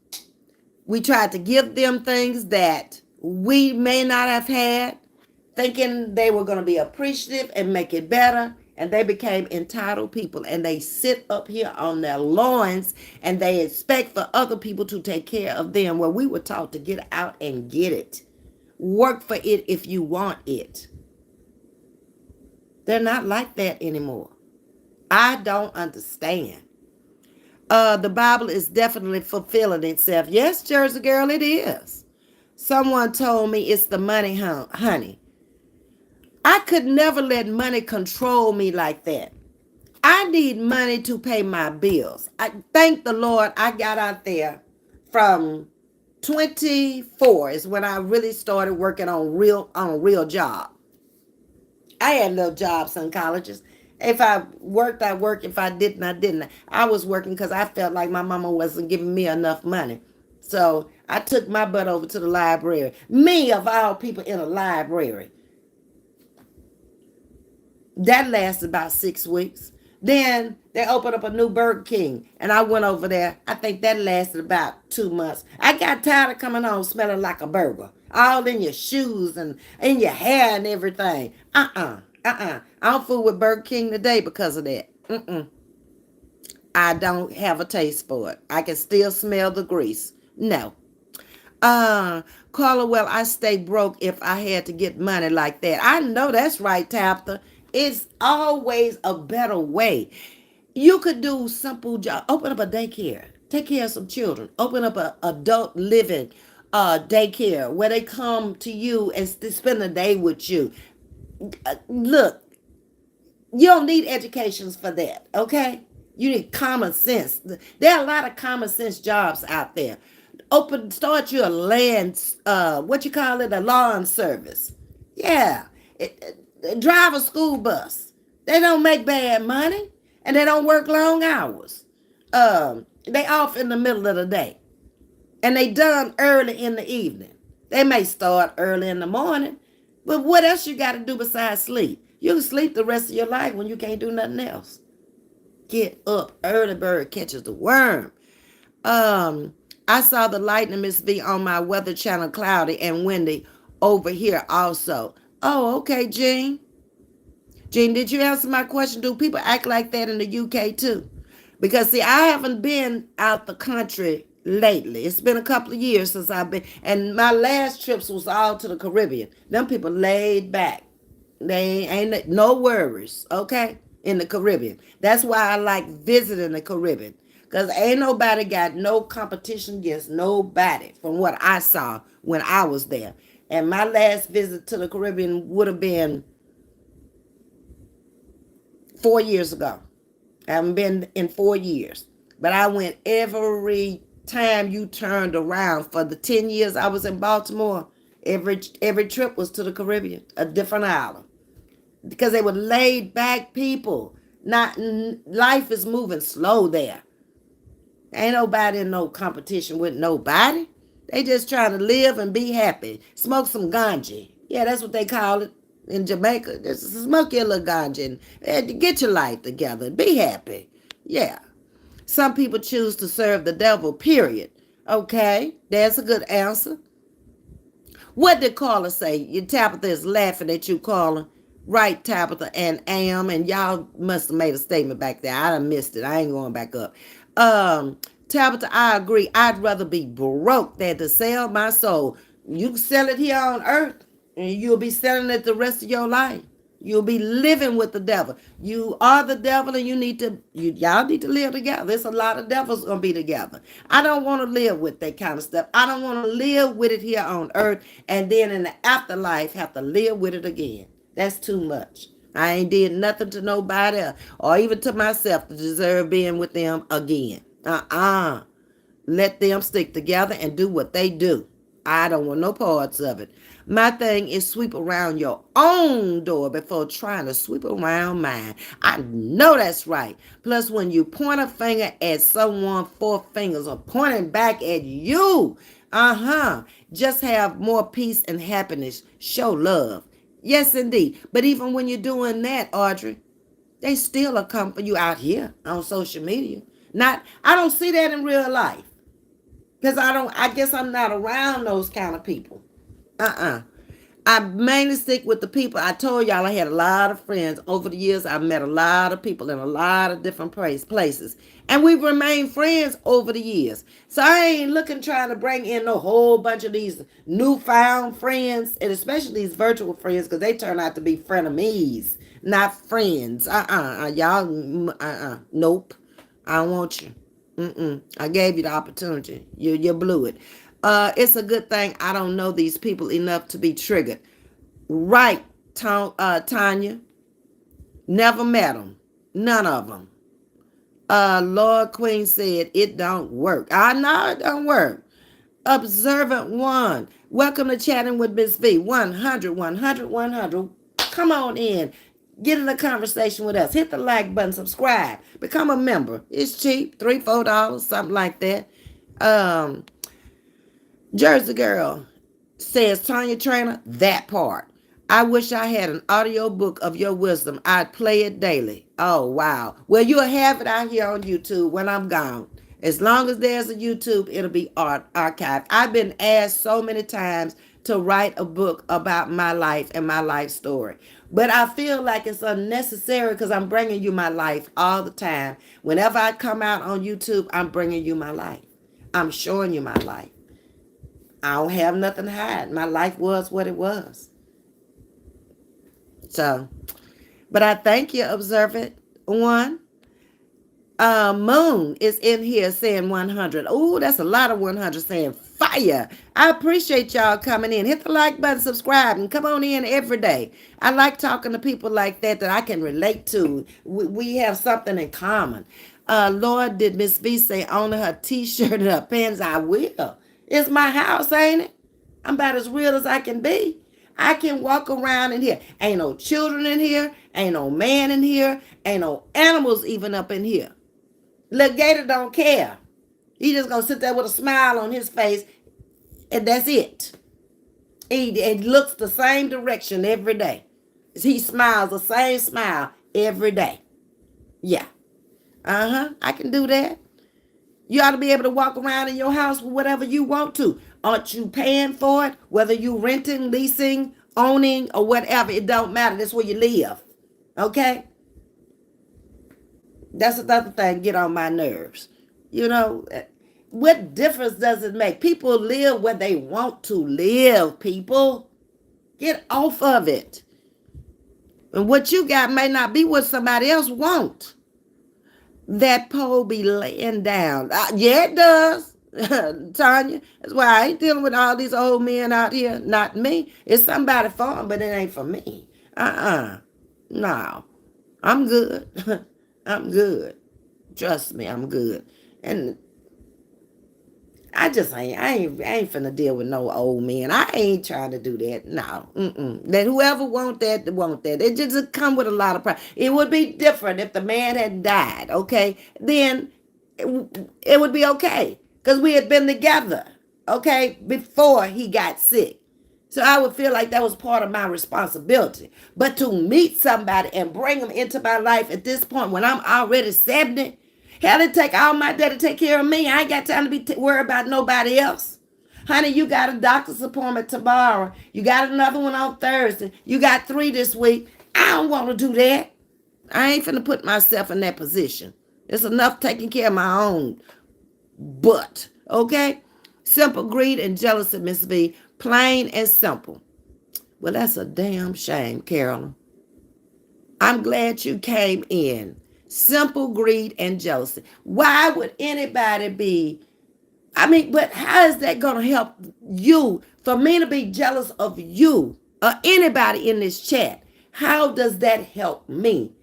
We tried to give them things that we may not have had, thinking they were going to be appreciative and make it better. And they became entitled people. And they sit up here on their loins and they expect for other people to take care of them. Well, we were taught to get out and get it. Work for it if you want it. They're not like that anymore. I don't understand. The Bible is definitely fulfilling itself. Yes, Jersey girl, it is. Someone told me it's the money, honey. I could never let money control me like that. I need money to pay my bills. I thank the Lord I got out there from 24 is when I really started working on a real job. I had little jobs in colleges. If I worked, I worked. If I didn't, I didn't. I was working because I felt like my mama wasn't giving me enough money. So I took my butt over to the library. Me, of all people, in a library. That lasted about 6 weeks. Then they opened up a new Burger King, and I went over there. I think that lasted about 2 months. I got tired of coming home smelling like a burger, all in your shoes and in your hair and everything. I don't fool with Burger King today because of that. I don't have a taste for it. I can still smell the grease. No. Carla, well, I stay broke if I had to get money like that. I know that's right, Tabitha. It's always a better way. You could do simple job. Open up a daycare. Take care of some children. Open up a adult living daycare where they come to you and spend the day with you. Look, you don't need educations for that, okay? You need common sense. There are a lot of common sense jobs out there. Start you a land, what you call it, a lawn service. Yeah. Drive a school bus. They don't make bad money and they don't work long hours. They off in the middle of the day and they done early in the evening. They may start early in the morning, but what else you got to do besides sleep? You can sleep the rest of your life when you can't do nothing else. Get up. Early bird catches the worm. I saw the lightning, Ms.V, on my weather channel, cloudy and windy over here also. Oh, okay, Jean. Jean, did you answer my question? Do people act like that in the UK too? Because, see, I haven't been out the country lately. It's been a couple of years since I've been. And my last trips was all to the Caribbean. Them people laid back. They ain't no worries, okay? In the Caribbean. That's why I like visiting the Caribbean. Because ain't nobody got no competition against nobody from what I saw when I was there. And my last visit to the Caribbean would have been 4 years ago. I haven't been in 4 years. But I went every time you turned around. For the 10 years I was in Baltimore, every trip was to the Caribbean, a different island. Because they were laid back people. Not life is moving slow there. Ain't nobody in no competition with nobody. They just trying to live and be happy. Smoke some ganja. Yeah, that's what they call it in Jamaica. Just smoke your little ganja and get your life together and be happy. Yeah. Some people choose to serve the devil, period. Okay, that's a good answer. What did Carla say? Your Tabitha is laughing at you, Carla. Right, Tabitha and and y'all must have made a statement back there. I done missed it. I ain't going back up. Tabitha, I agree. I'd rather be broke than to sell my soul. You can sell it here on earth, and you'll be selling it the rest of your life. You'll be living with the devil. You are the devil, and y'all need to live together. There's a lot of devils gonna be together. I don't want to live with that kind of stuff. I don't want to live with it here on earth, and then in the afterlife have to live with it again. That's too much. I ain't did nothing to nobody else, or even to myself to deserve being with them again. Let them stick together and do what they do. I don't want no parts of it. My thing is sweep around your own door before trying to sweep around mine. I know that's right. Plus, when you point a finger at someone, four fingers are pointing back at you. Just have more peace and happiness. Show love. Yes, indeed. But even when you're doing that, Audrey, they still accompany you out here on social media. I don't see that in real life. Because I guess I'm not around those kind of people. I mainly stick with the people. I told y'all I had a lot of friends. Over the years, I've met a lot of people in a lot of different places. And we've remained friends over the years. So I ain't looking trying to bring in no whole bunch of these newfound friends, and especially these virtual friends, because they turn out to be frenemies, not friends. Y'all, nope. I don't want you. I gave you the opportunity. You blew it. It's a good thing I don't know these people enough to be triggered. Right, Tanya. Never met them. None of them. Lord Queen said it don't work. I know it don't work. Observant one. Welcome to Chatting with Ms.V. 100, 100, 100. Come on in. Get in a conversation with us. Hit the like button. Subscribe. Become a member. It's cheap. $3, $4, something like that. Jersey Girl says, Tanya Trainer, that part. I wish I had an audio book of your wisdom. I'd play it daily. Oh, wow. Well, you'll have it out here on YouTube when I'm gone. As long as there's a YouTube, it'll be archived. I've been asked so many times to write a book about my life and my life story. But I feel like it's unnecessary because I'm bringing you my life all the time. Whenever I come out on YouTube, I'm bringing you my life. I'm showing you my life. I don't have nothing to hide. My life was what it was. So, but I thank you, Observant One. Moon is in here saying 100. Oh, that's a lot of 100 saying fire. I appreciate y'all coming in. Hit the like button, subscribe, and come on in every day. I like talking to people like that I can relate to. We have something in common. Lord, did Miss V say on her t-shirt and her pants? I will. It's my house, ain't it? I'm about as real as I can be. I can walk around in here. Ain't no children in here. Ain't no man in here. Ain't no animals even up in here. Little Gator don't care. He just gonna sit there with a smile on his face, and that's it. He looks the same direction every day. He smiles the same smile every day. Yeah. I can do that. You ought to be able to walk around in your house with whatever you want to. Aren't you paying for it? Whether you renting, leasing, owning, or whatever, it don't matter. That's where you live. Okay? That's another thing get on my nerves. You know, what difference does it make? People live where they want to live, people. Get off of it. And what you got may not be what somebody else wants. That pole be laying down. Yeah, it does, Tanya. That's why I ain't dealing with all these old men out here. Not me. It's somebody for them, but it ain't for me. No. I'm good. I'm good. Trust me, I'm good. And I ain't finna deal with no old men. I ain't trying to do that. No. That whoever want that. It just come with a lot of pride. It would be different if the man had died, okay? Then it would be okay. Because we had been together, okay, before he got sick. So I would feel like that was part of my responsibility. But to meet somebody and bring them into my life at this point when I'm already 70, hell, it take all my day to take care of me. I ain't got time to be worried about nobody else. Honey, you got a doctor's appointment tomorrow. You got another one on Thursday. You got 3 this week. I don't want to do that. I ain't finna put myself in that position. It's enough taking care of my own butt, okay? Simple greed and jealousy, Ms.V. Plain and simple. Well, that's a damn shame, Carolyn. I'm glad you came in. Simple greed and jealousy. Why would anybody be? But how is that going to help you? For me to be jealous of you or anybody in this chat, how does that help me?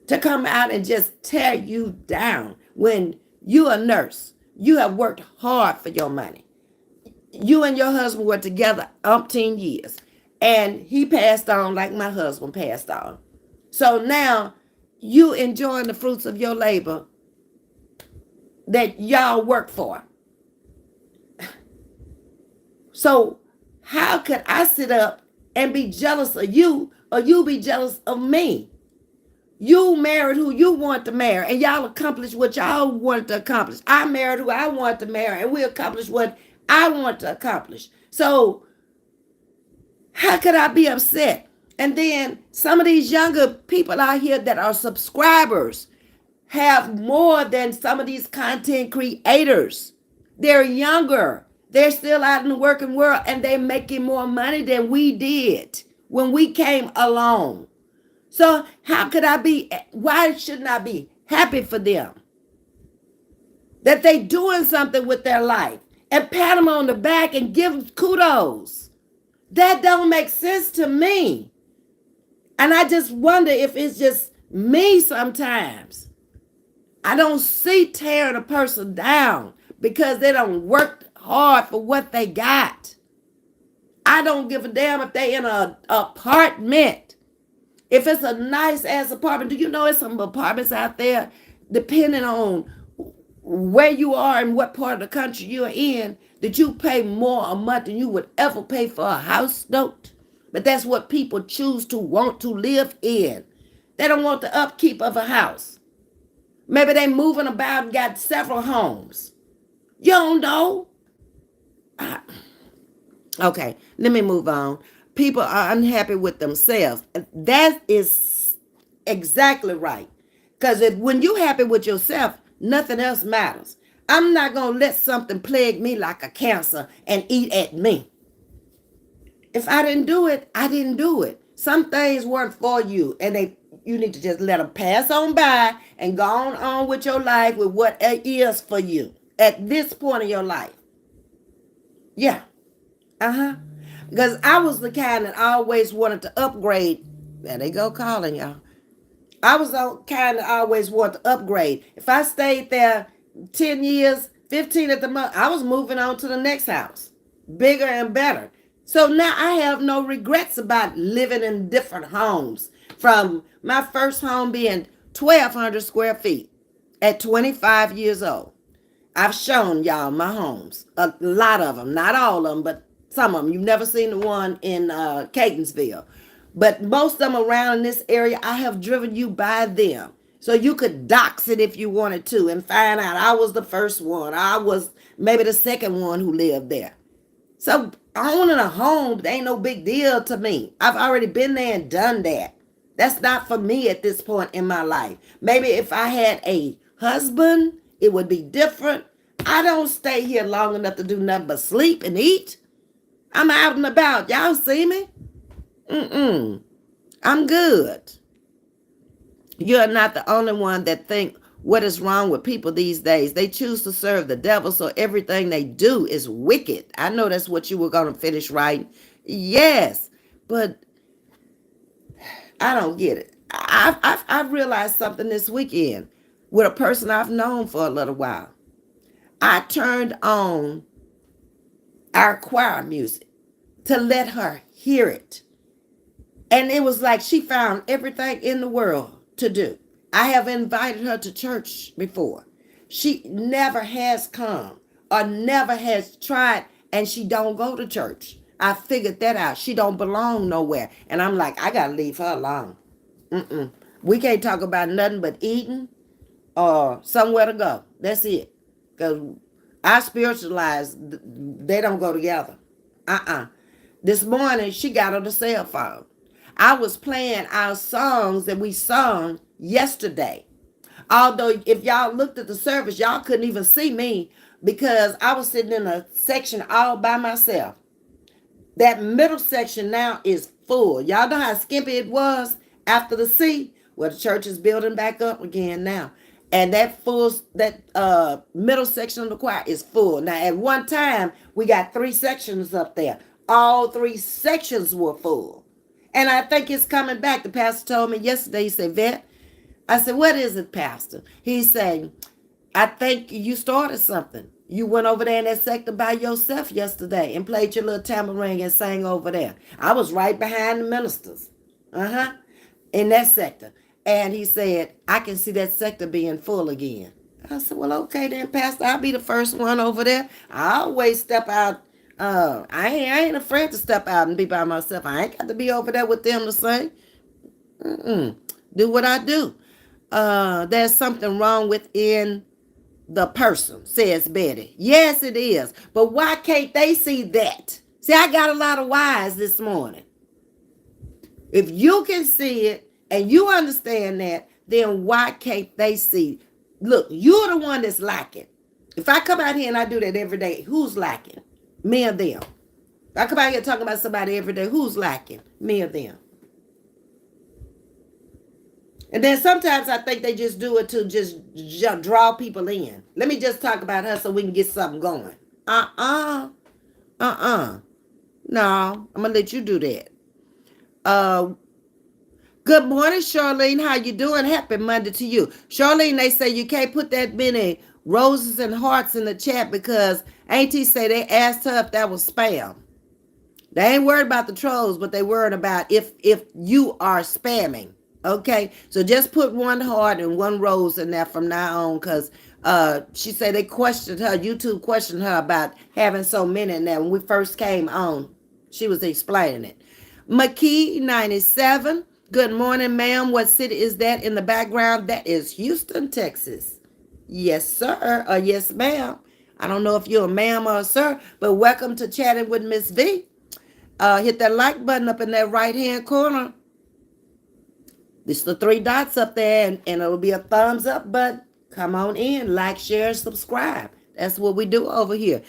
To come out and just tear you down when you're a nurse. You have worked hard for your money. You and your husband were together umpteen years. And he passed on like my husband passed on. So now you enjoying the fruits of your labor that y'all work for. So how could I sit up and be jealous of you or you be jealous of me? You married who you want to marry and y'all accomplished what y'all wanted to accomplish. I married who I wanted to marry and we accomplished what I want to accomplish. So how could I be upset? And then some of these younger people out here that are subscribers have more than some of these content creators. They're younger. They're still out in the working world and they're making more money than we did when we came along. So why shouldn't I be happy for them? That they doing something with their life and pat them on the back and give them kudos. That don't make sense to me. And I just wonder if it's just me sometimes. I don't see tearing a person down because they don't work hard for what they got. I don't give a damn if they in an apartment. If it's a nice ass apartment, do you know there's some apartments out there, depending on where you are and what part of the country you're in, that you pay more a month than you would ever pay for a house note? But that's what people choose to want to live in. They don't want the upkeep of a house. Maybe they moving about and got several homes. You don't know. Okay, let me move on. People are unhappy with themselves. That is exactly right. Because when you're happy with yourself, nothing else matters. I'm not going to let something plague me like a cancer and eat at me. If I didn't do it, I didn't do it. Some things weren't for you, and you need to just let them pass on by and go on with your life with what it is for you at this point in your life. Yeah. Because I was the kind that always wanted to upgrade. There they go calling y'all. I was the kind that always wanted to upgrade. If I stayed there 10 years, 15 at the month, I was moving on to the next house. Bigger and better. So now I have no regrets about living in different homes. From my first home being 1,200 square feet at 25 years old. I've shown y'all my homes. A lot of them. Not all of them, but some of them. You've never seen the one in Catonsville. But most of them around in this area, I have driven you by them. So you could dox it if you wanted to and find out I was the first one. I was maybe the second one who lived there. So owning a home ain't no big deal to me. I've already been there and done that. That's not for me at this point in my life. Maybe if I had a husband, it would be different. I don't stay here long enough to do nothing but sleep and eat. I'm out and about. Y'all see me? I'm good. You're not the only one that think what is wrong with people these days. They choose to serve the devil, so everything they do is wicked. I know that's what you were going to finish writing. Yes, but I don't get it. I've realized something this weekend with a person I've known for a little while. I turned on our choir music to let her hear it. And it was like she found everything in the world to do. I have invited her to church before. She never has come or never has tried, and she don't go to church. I figured that out. She don't belong nowhere. And I'm like, I gotta leave her alone. Mm-mm. We can't talk about nothing but eating or somewhere to go. That's it. Because our spiritual lives, they don't go together. This morning, she got on the cell phone. I was playing our songs that we sung yesterday. Although, if y'all looked at the service, y'all couldn't even see me because I was sitting in a section all by myself. That middle section now is full. Y'all know how skimpy it was after the C? Well, the church is building back up again now. And that middle section of the choir is full. Now, at one time, we got 3 sections up there. All 3 sections were full. And I think it's coming back. The pastor told me yesterday, he said, Vet, I said, what is it, Pastor? He said, I think you started something. You went over there in that sector by yourself yesterday and played your little tambourine and sang over there. I was right behind the ministers. In that sector. And he said, I can see that sector being full again. I said, well, okay then, Pastor. I'll be the first one over there. I always step out. I ain't afraid to step out and be by myself. I ain't got to be over there with them to sing. Do what I do. There's something wrong within the person, says Betty. Yes, it is. But why can't they see that? See, I got a lot of whys this morning. If you can see it and you understand that, then why can't they see? Look, you're the one that's lacking. If I come out here and I do that every day, who's lacking? Me or them? If I come out here talking about somebody every day, who's lacking? Me or them? And then sometimes I think they just do it to just draw people in. Let me just talk about her so we can get something going. No, I'm going to let you do that. Good morning, Charlene. How you doing? Happy Monday to you. Charlene, they say you can't put that many roses and hearts in the chat because Auntie say they asked her if that was spam. They ain't worried about the trolls, but they worried about if you are spamming. Okay, so just put 1 heart and 1 rose in there from now on, because she said they questioned her. YouTube questioned her about having so many in there. When we first came on, she was explaining it. McKee 97. Good morning, ma'am. What city is that in the background? That is Houston, Texas. Yes, sir. Or yes, ma'am. I don't know if you're a ma'am or a sir, but welcome to Chatting with Ms.V. Hit that like button up in that right-hand corner. It's the 3 dots up there, and it'll be a thumbs up button. Come on in, like, share, subscribe. That's what we do over here.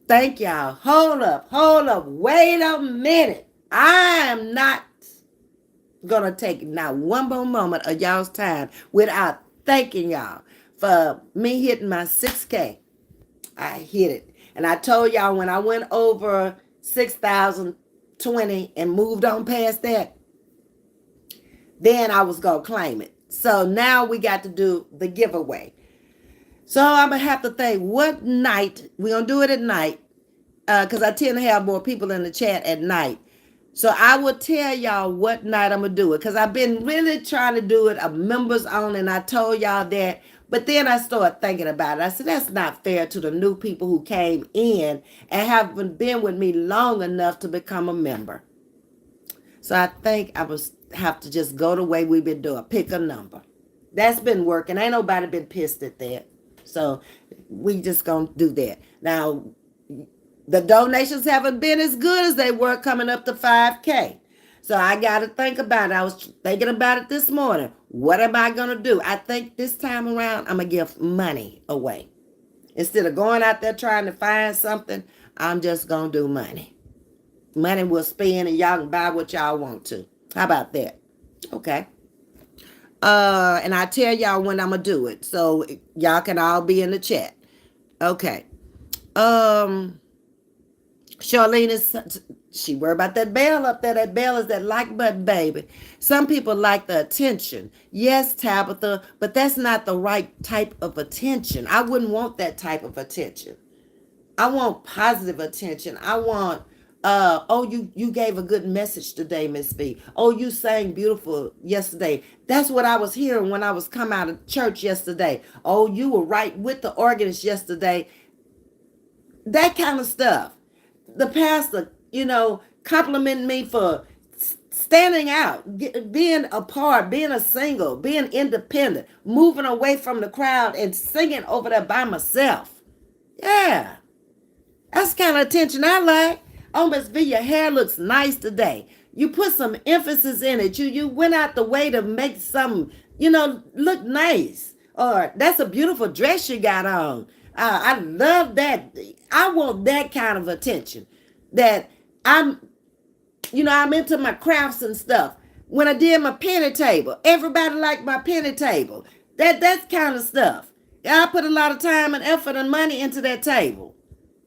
Thank y'all. Hold up. Wait a minute. I am not going to take not one more moment of y'all's time without thanking y'all for me hitting my 6K. I hit it. And I told y'all when I went over 6,020 and moved on past that, then I was going to claim it. So now we got to do the giveaway. So I'm going to have to think what night. We're going to do it at night because I tend to have more people in the chat at night. So I will tell y'all what night I'm going to do it because I've been really trying to do it a members only, and I told y'all that. But then I started thinking about it. I said, that's not fair to the new people who came in and haven't been with me long enough to become a member. So I think I was have to just go the way we've been doing. Pick a number. That's been working. Ain't nobody been pissed at that. So we just going to do that. Now, the donations haven't been as good as they were coming up to 5K. So I got to think about it. I was thinking about it this morning. What am I going to do? I think this time around, I'm going to give money away. Instead of going out there trying to find something, I'm just going to do money. Money will spend and y'all can buy what y'all want to. How about that? Okay. And I tell y'all when I'm gonna do it, so y'all can all be in the chat. Okay. Um, Charlene is she worried about that bell up there. That bell is that like button, baby. Some people like the attention. Yes, Tabitha, but that's not the right type of attention. I wouldn't want that type of attention. I want positive attention. I want oh you gave a good message today, Miss V. Oh, you sang beautiful yesterday. That's what I was hearing when I was come out of church yesterday. Oh, you were right with the organist yesterday. That kind of stuff. The pastor, complimenting me for standing out, being apart, being a single, being independent, moving away from the crowd and singing over there by myself. Yeah. That's the kind of attention I like. Oh, Miss V, your hair looks nice today. You put some emphasis in it. You went out the way to make some, look nice. Or that's a beautiful dress you got on. I love that. I want that kind of attention. That I'm into my crafts and stuff. When I did my penny table, everybody liked my penny table. That's kind of stuff. I put a lot of time and effort and money into that table.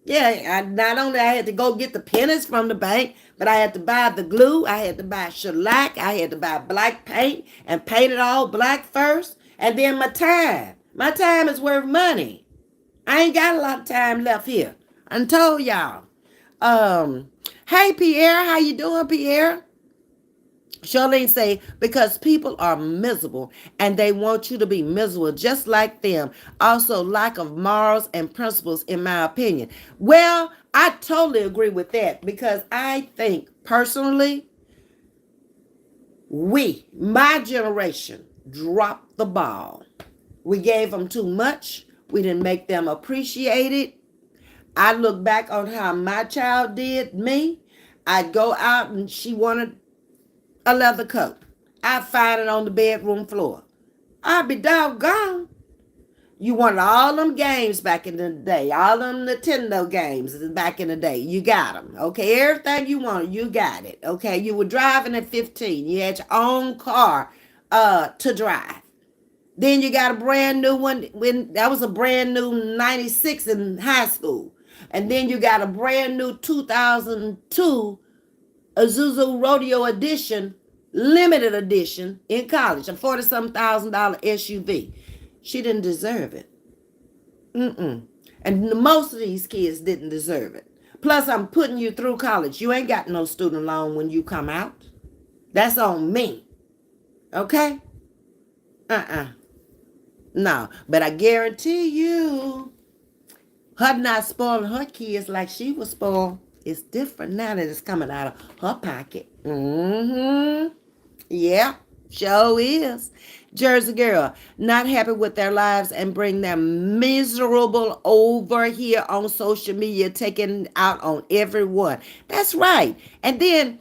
Yeah, not only I had to go get the pennies from the bank, but I had to buy the glue. I had to buy shellac. I had to buy black paint and paint it all black first. And then my time. My time is worth money. I ain't got a lot of time left here. I told y'all. Hey Pierre, how you doing, Pierre? Charlene say, because people are miserable and they want you to be miserable just like them. Also, lack of morals and principles, in my opinion. Well, I totally agree with that because I think personally, my generation, dropped the ball. We gave them too much. We didn't make them appreciate it. I look back on how my child did me. I'd go out and she wanted a leather coat. I'd find it on the bedroom floor. I'd be doggone. You wanted all them games back in the day, all them Nintendo games back in the day. You got them, okay? Everything you wanted, you got it, okay? You were driving at 15. You had your own car to drive. Then you got a brand new one. When that was a brand new 96 in high school. And then you got a brand new 2002 Azusa Rodeo Edition, limited edition in college, a $40-some thousand SUV. She didn't deserve it. And most of these kids didn't deserve it. Plus, I'm putting you through college. You ain't got no student loan when you come out. That's on me. Okay? No. But I guarantee you, her not spoiling her kids like she was spoiled. It's different now that it's coming out of her pocket. Yeah, sure is. Jersey girl, not happy with their lives and bring them miserable over here on social media, taking out on everyone. That's right. And then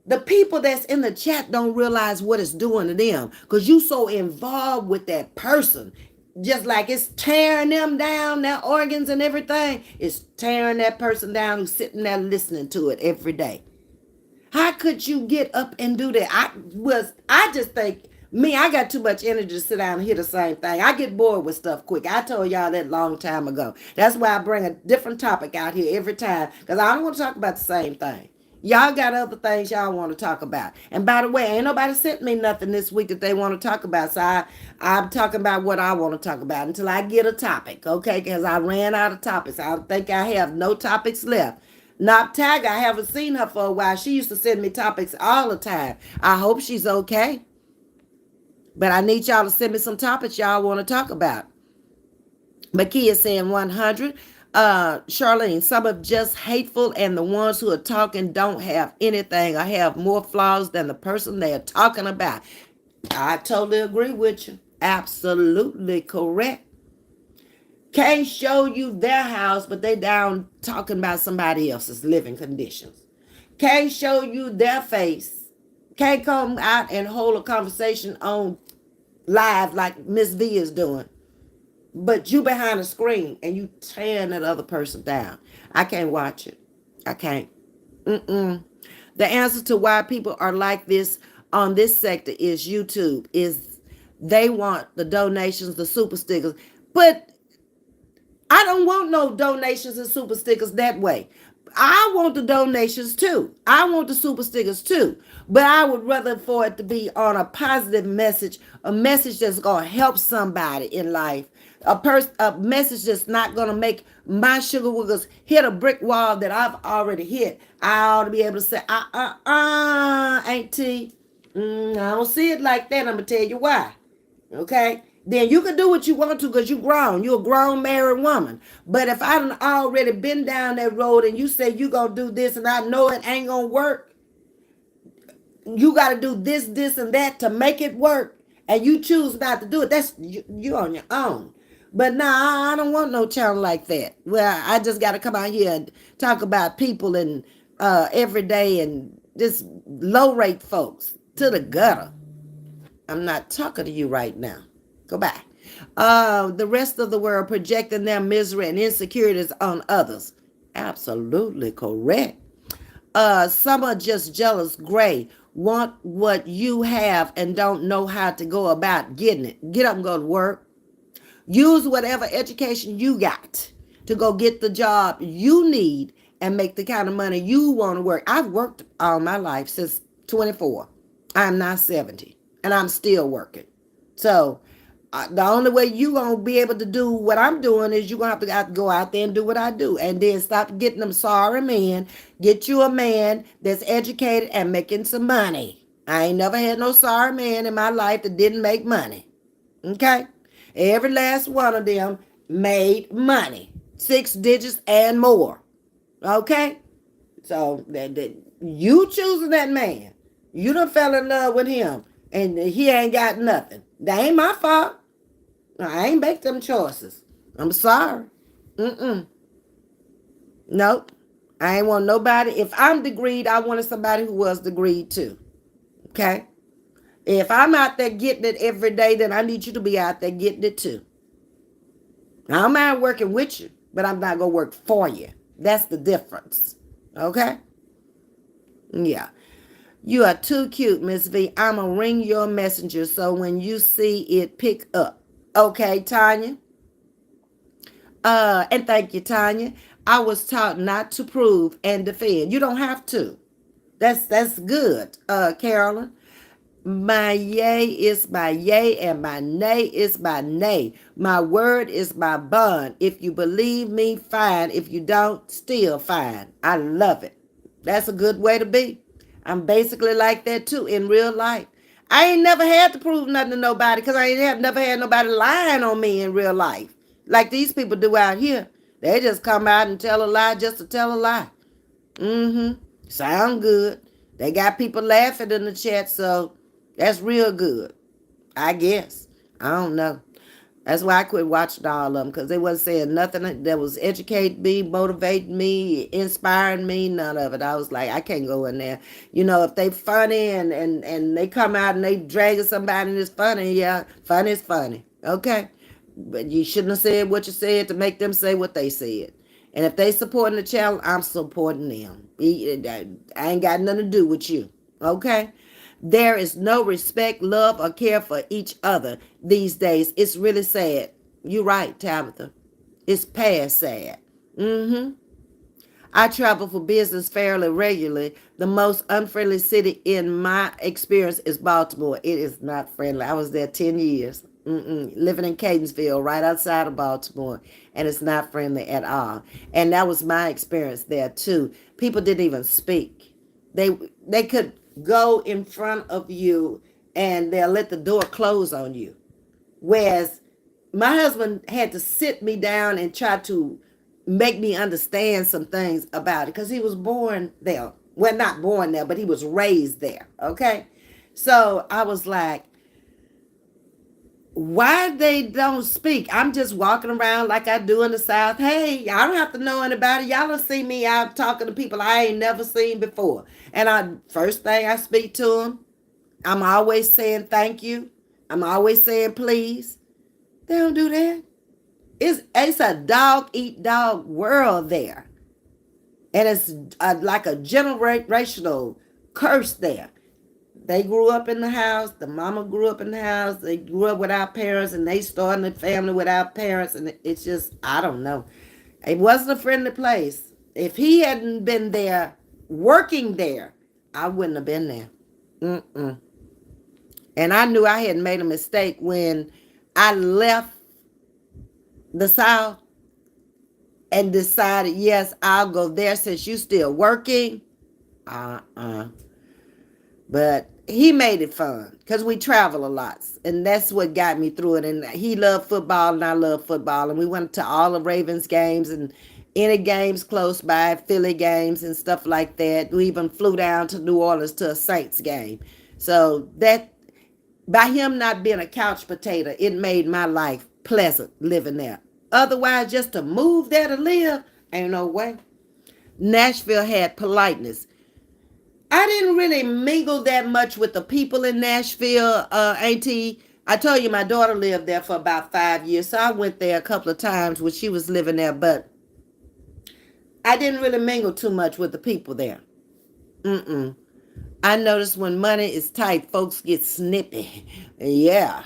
the people that's in the chat don't realize what it's doing to them because you so involved with that person. Just like it's tearing them down, their organs and everything. It's tearing that person down who's sitting there listening to it every day. How could you get up and do that? I just think, I got too much energy to sit down and hear the same thing. I get bored with stuff quick. I told y'all that long time ago. That's why I bring a different topic out here every time because I don't want to talk about the same thing. Y'all got other things y'all want to talk about. And by the way, ain't nobody sent me nothing this week that they want to talk about. So I'm talking about what I want to talk about until I get a topic, okay? Because I ran out of topics. I think I have no topics left. Not Tag, I haven't seen her for a while. She used to send me topics all the time. I hope she's okay. But I need y'all to send me some topics y'all want to talk about. Makia saying 100. Charlene, some are just hateful and the ones who are talking don't have anything or have more flaws than the person they are talking about. I totally agree with you. Absolutely correct. Can't show you their house, but they down talking about somebody else's living conditions. Can't show you their face. Can't come out and hold a conversation on live like Ms.V is doing. But you behind a screen and you tearing that other person down. I can't watch it. I can't. The answer to why people are like this on this sector is YouTube. Is they want the donations, the super stickers. But I don't want no donations and super stickers that way. I want the donations too. I want the super stickers too. But I would rather for it to be on a positive message, a message that's going to help somebody in life. A message that's not going to make my sugar wiggles hit a brick wall that I've already hit. I ought to be able to say, auntie, I don't see it like that. I'm going to tell you why. Okay? Then you can do what you want to because you're grown. You're a grown married woman. But if I done already been down that road and you say you going to do this and I know it ain't going to work, you got to do this, this, and that to make it work, and you choose not to do it, that's you on your own. But nah, I don't want no channel like that. Well, I just got to come out here and talk about people and every day and just low rate folks to the gutter. I'm not talking to you right now. Go back. The rest of the world projecting their misery and insecurities on others. Absolutely correct. Some are just jealous, gray, want what you have and don't know how to go about getting it. Get up and go to work. Use whatever education you got to go get the job you need and make the kind of money you want to work. I've worked all my life since 24. I'm now 70 and I'm still working. So the only way you going to be able to do what I'm doing is you're going to have to go out there and do what I do. And then stop getting them sorry men. Get you a man that's educated and making some money. I ain't never had no sorry man in my life that didn't make money. Okay? Every last one of them made money. 6 digits and more. Okay? So you choosing that man. You done fell in love with him. And he ain't got nothing. That ain't my fault. I ain't make them choices. I'm sorry. Nope. I ain't want nobody. If I'm degreed, I wanted somebody who was degreed too. Okay? If I'm out there getting it every day, then I need you to be out there getting it too. I don't mind working with you, but I'm not going to work for you. That's the difference. Okay? Yeah. You are too cute, Ms.V. I'm going to ring your messenger so when you see it, pick up. Okay, Tanya. And thank you, Tanya. I was taught not to prove and defend. You don't have to. That's good, Carolyn. My yea is my yea and my nay is my nay. My word is my bond. If you believe me, fine. If you don't, still fine. I love it. That's a good way to be. I'm basically like that too in real life. I ain't never had to prove nothing to nobody because I ain't never had nobody lying on me in real life. Like these people do out here. They just come out and tell a lie just to tell a lie. Sound good. They got people laughing in the chat, so that's real good. I guess. I don't know. That's why I quit watching all of them, because they wasn't saying nothing that was educating me, motivating me, inspiring me, none of it. I was like, I can't go in there. You know, if they funny and they come out and they dragging somebody and it's funny, yeah, funny is funny. Okay? But you shouldn't have said what you said to make them say what they said. And if they supporting the channel, I'm supporting them. I ain't got nothing to do with you. Okay? There is no respect, love, or care for each other these days. It's really sad. You're right, Tabitha. It's past sad. I travel for business fairly regularly. The most unfriendly city in my experience is Baltimore. It is not friendly. I was there 10 years. Living in Catonsville, right outside of Baltimore. And it's not friendly at all. And that was my experience there, too. People didn't even speak. They could go in front of you and they'll let the door close on you. Whereas my husband had to sit me down and try to make me understand some things about it because he was born there. Well, not born there, but he was raised there. Okay. So I was like, why they don't speak? I'm just walking around like I do in the South. Hey, I don't have to know anybody. Y'all don't see me out talking to people I ain't never seen before. And first thing I speak to them, I'm always saying thank you. I'm always saying please. They don't do that. It's a dog eat dog world there. And it's like a generational curse there. they grew up in the house. The mama grew up in the house. They grew up without parents, and they started a family without parents. And it's just, I don't know. It wasn't a friendly place. If he hadn't been there, working there, I wouldn't have been there. Mm-mm. And I knew I had made a mistake when I left the South and decided, yes, I'll go there since you still working. Uh-uh. But he made it fun because we travel a lot. And that's what got me through it. And he loved football and I love football. And we went to all the Ravens games and any games close by, Philly games and stuff like that. We even flew down to New Orleans to a Saints game. So that, by him not being a couch potato, it made my life pleasant living there. Otherwise, just to move there to live, ain't no way. Nashville had politeness. I didn't really mingle that much with the people in Nashville, Auntie. I told you my daughter lived there for about 5 years, so I went there a couple of times when she was living there, but I didn't really mingle too much with the people there. Mm-mm. I noticed when money is tight, folks get snippy. Yeah.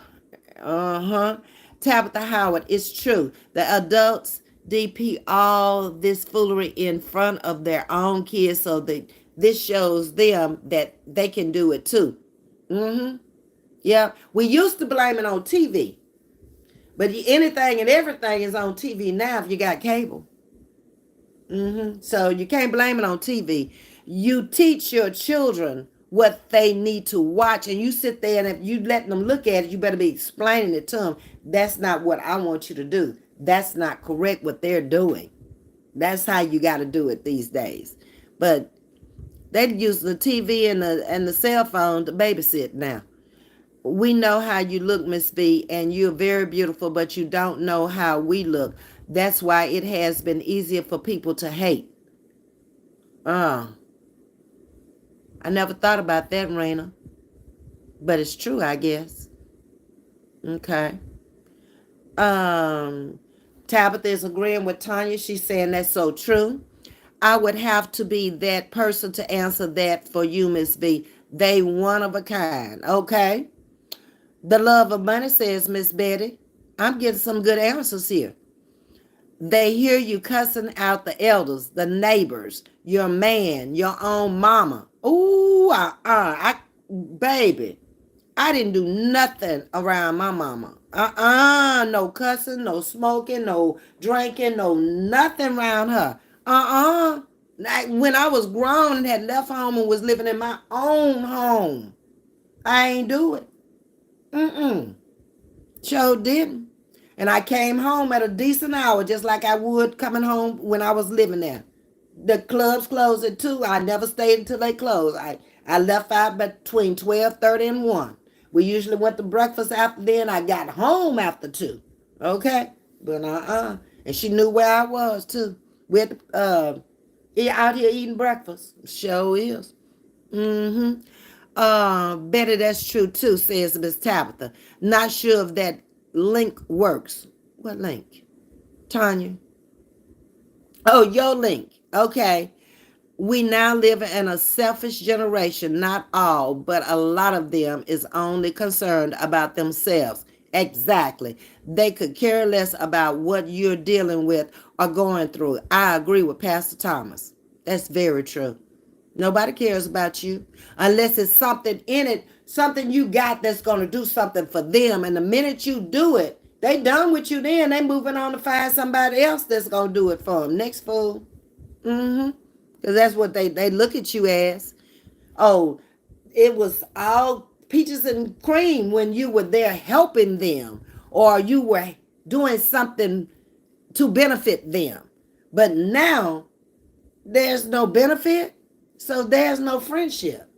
Uh-huh. Tabitha Howard, it's true. The adults DP all this foolery in front of their own kids so that this shows them that they can do it too. Mm-hmm. Yeah. We used to blame it on TV. But anything and everything is on TV now if you got cable. Mm-hmm. So you can't blame it on TV. You teach your children what they need to watch, and you sit there and if you let them look at it, you better be explaining it to them. That's not what I want you to do. That's not correct what they're doing. That's how you got to do it these days. But they use the TV and the cell phone to babysit now. We know how you look, Ms.V, and you're very beautiful, but you don't know how we look. That's why it has been easier for people to hate. I never thought about that, Raina. But it's true, I guess. Okay. Tabitha is agreeing with Tanya. She's saying that's so true. I would have to be that person to answer that for you, Ms.V. They one of a kind. Okay. The love of money says, Miss Betty. I'm getting some good answers here. They hear you cussing out the elders, the neighbors, your man, your own mama. Ooh, baby, I didn't do nothing around my mama. No cussing, no smoking, no drinking, no nothing around her. Like when I was grown and had left home and was living in my own home, I ain't do it. Sure didn't. And I came home at a decent hour, just like I would coming home when I was living there. The clubs closed at 2. I never stayed until they closed. I left out between 12:30 and 1. We usually went to breakfast after then. I got home after 2. Okay? But And she knew where I was, too. We had out here eating breakfast. Sure is. Mm-hmm. Betty, that's true too, says Miss Tabitha. Not sure if that link works. What link? Tanya. Oh, your link. Okay. We now live in a selfish generation. Not all, but a lot of them is only concerned about themselves. Exactly. They could care less about what you're dealing with or going through. I agree with Pastor Thomas. That's very true. Nobody cares about you unless it's something in it, something you got that's going to do something for them. And the minute you do it, they done with you then. They moving on to find somebody else that's going to do it for them. Next fool. Because that's what they look at you as. Oh, it was all peaches and cream when you were there helping them or you were doing something to benefit them. But now there's no benefit. So there's no friendship.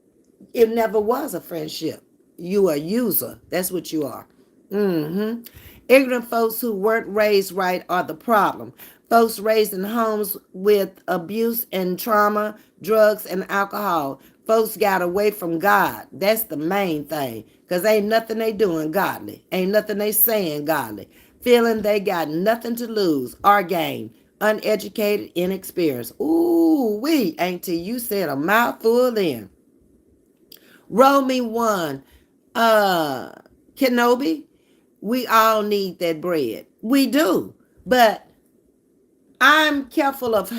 It never was a friendship. You a user. That's what you are. Ignorant folks who weren't raised right are the problem. Folks raised in homes with abuse and trauma, drugs and alcohol. Folks got away from God. That's the main thing. Because ain't nothing they doing godly. Ain't nothing they saying godly. Feeling they got nothing to lose or gain. Uneducated, inexperienced. Ooh, Auntie, you said a mouthful then. Roll me one. Uh, Kenobi, we all need that bread. We do. But I'm careful of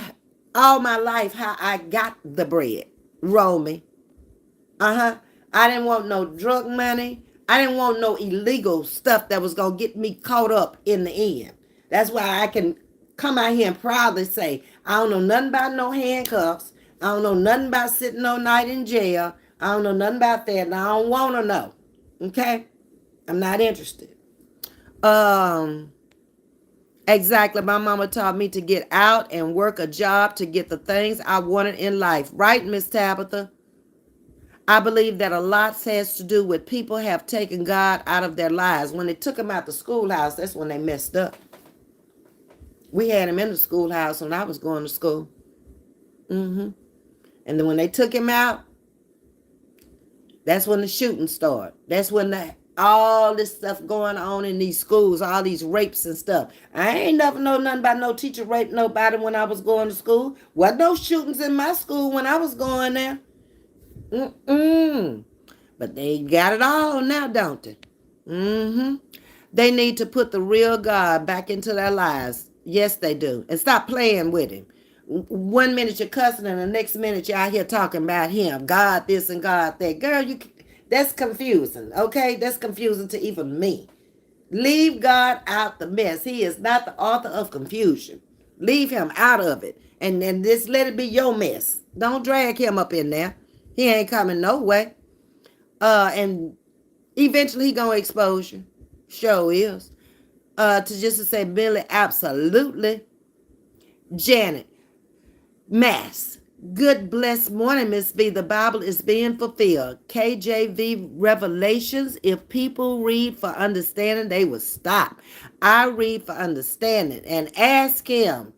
all my life how I got the bread. Roll me. Uh-huh. I didn't want no drug money. I didn't want no illegal stuff that was going to get me caught up in the end. That's why I can come out here and proudly say, I don't know nothing about no handcuffs. I don't know nothing about sitting all night in jail. I don't know nothing about that, and I don't want to know. Okay? I'm not interested. Um, exactly. My mama taught me to get out and work a job to get the things I wanted in life. Right, Miss Tabitha? I believe that a lot has to do with people have taken God out of their lives. When they took him out the schoolhouse, that's when they messed up. We had him in the schoolhouse when I was going to school. And then when they took him out, that's when the shooting started. That's when all this stuff going on in these schools, all these rapes and stuff. I ain't never know nothing about no teacher raped nobody when I was going to school. Wasn't no shootings in my school when I was going there. But they got it all now, don't they? They need to put the real God back into their lives. Yes, they do. And stop playing with him. One minute you're cussing and the next minute you're out here talking about him. God this and God that. Girl, that's confusing, okay? That's confusing to even me. Leave God out the mess. He is not the author of confusion. Leave him out of it. And then just let it be your mess. Don't drag him up in there. He ain't coming no way. And eventually he gonna expose you. Sure is. To say Billy, absolutely. Janet, Mass. Good blessed morning, Ms.V. The Bible is being fulfilled. KJV Revelations. If people read for understanding, they will stop. I read for understanding and ask him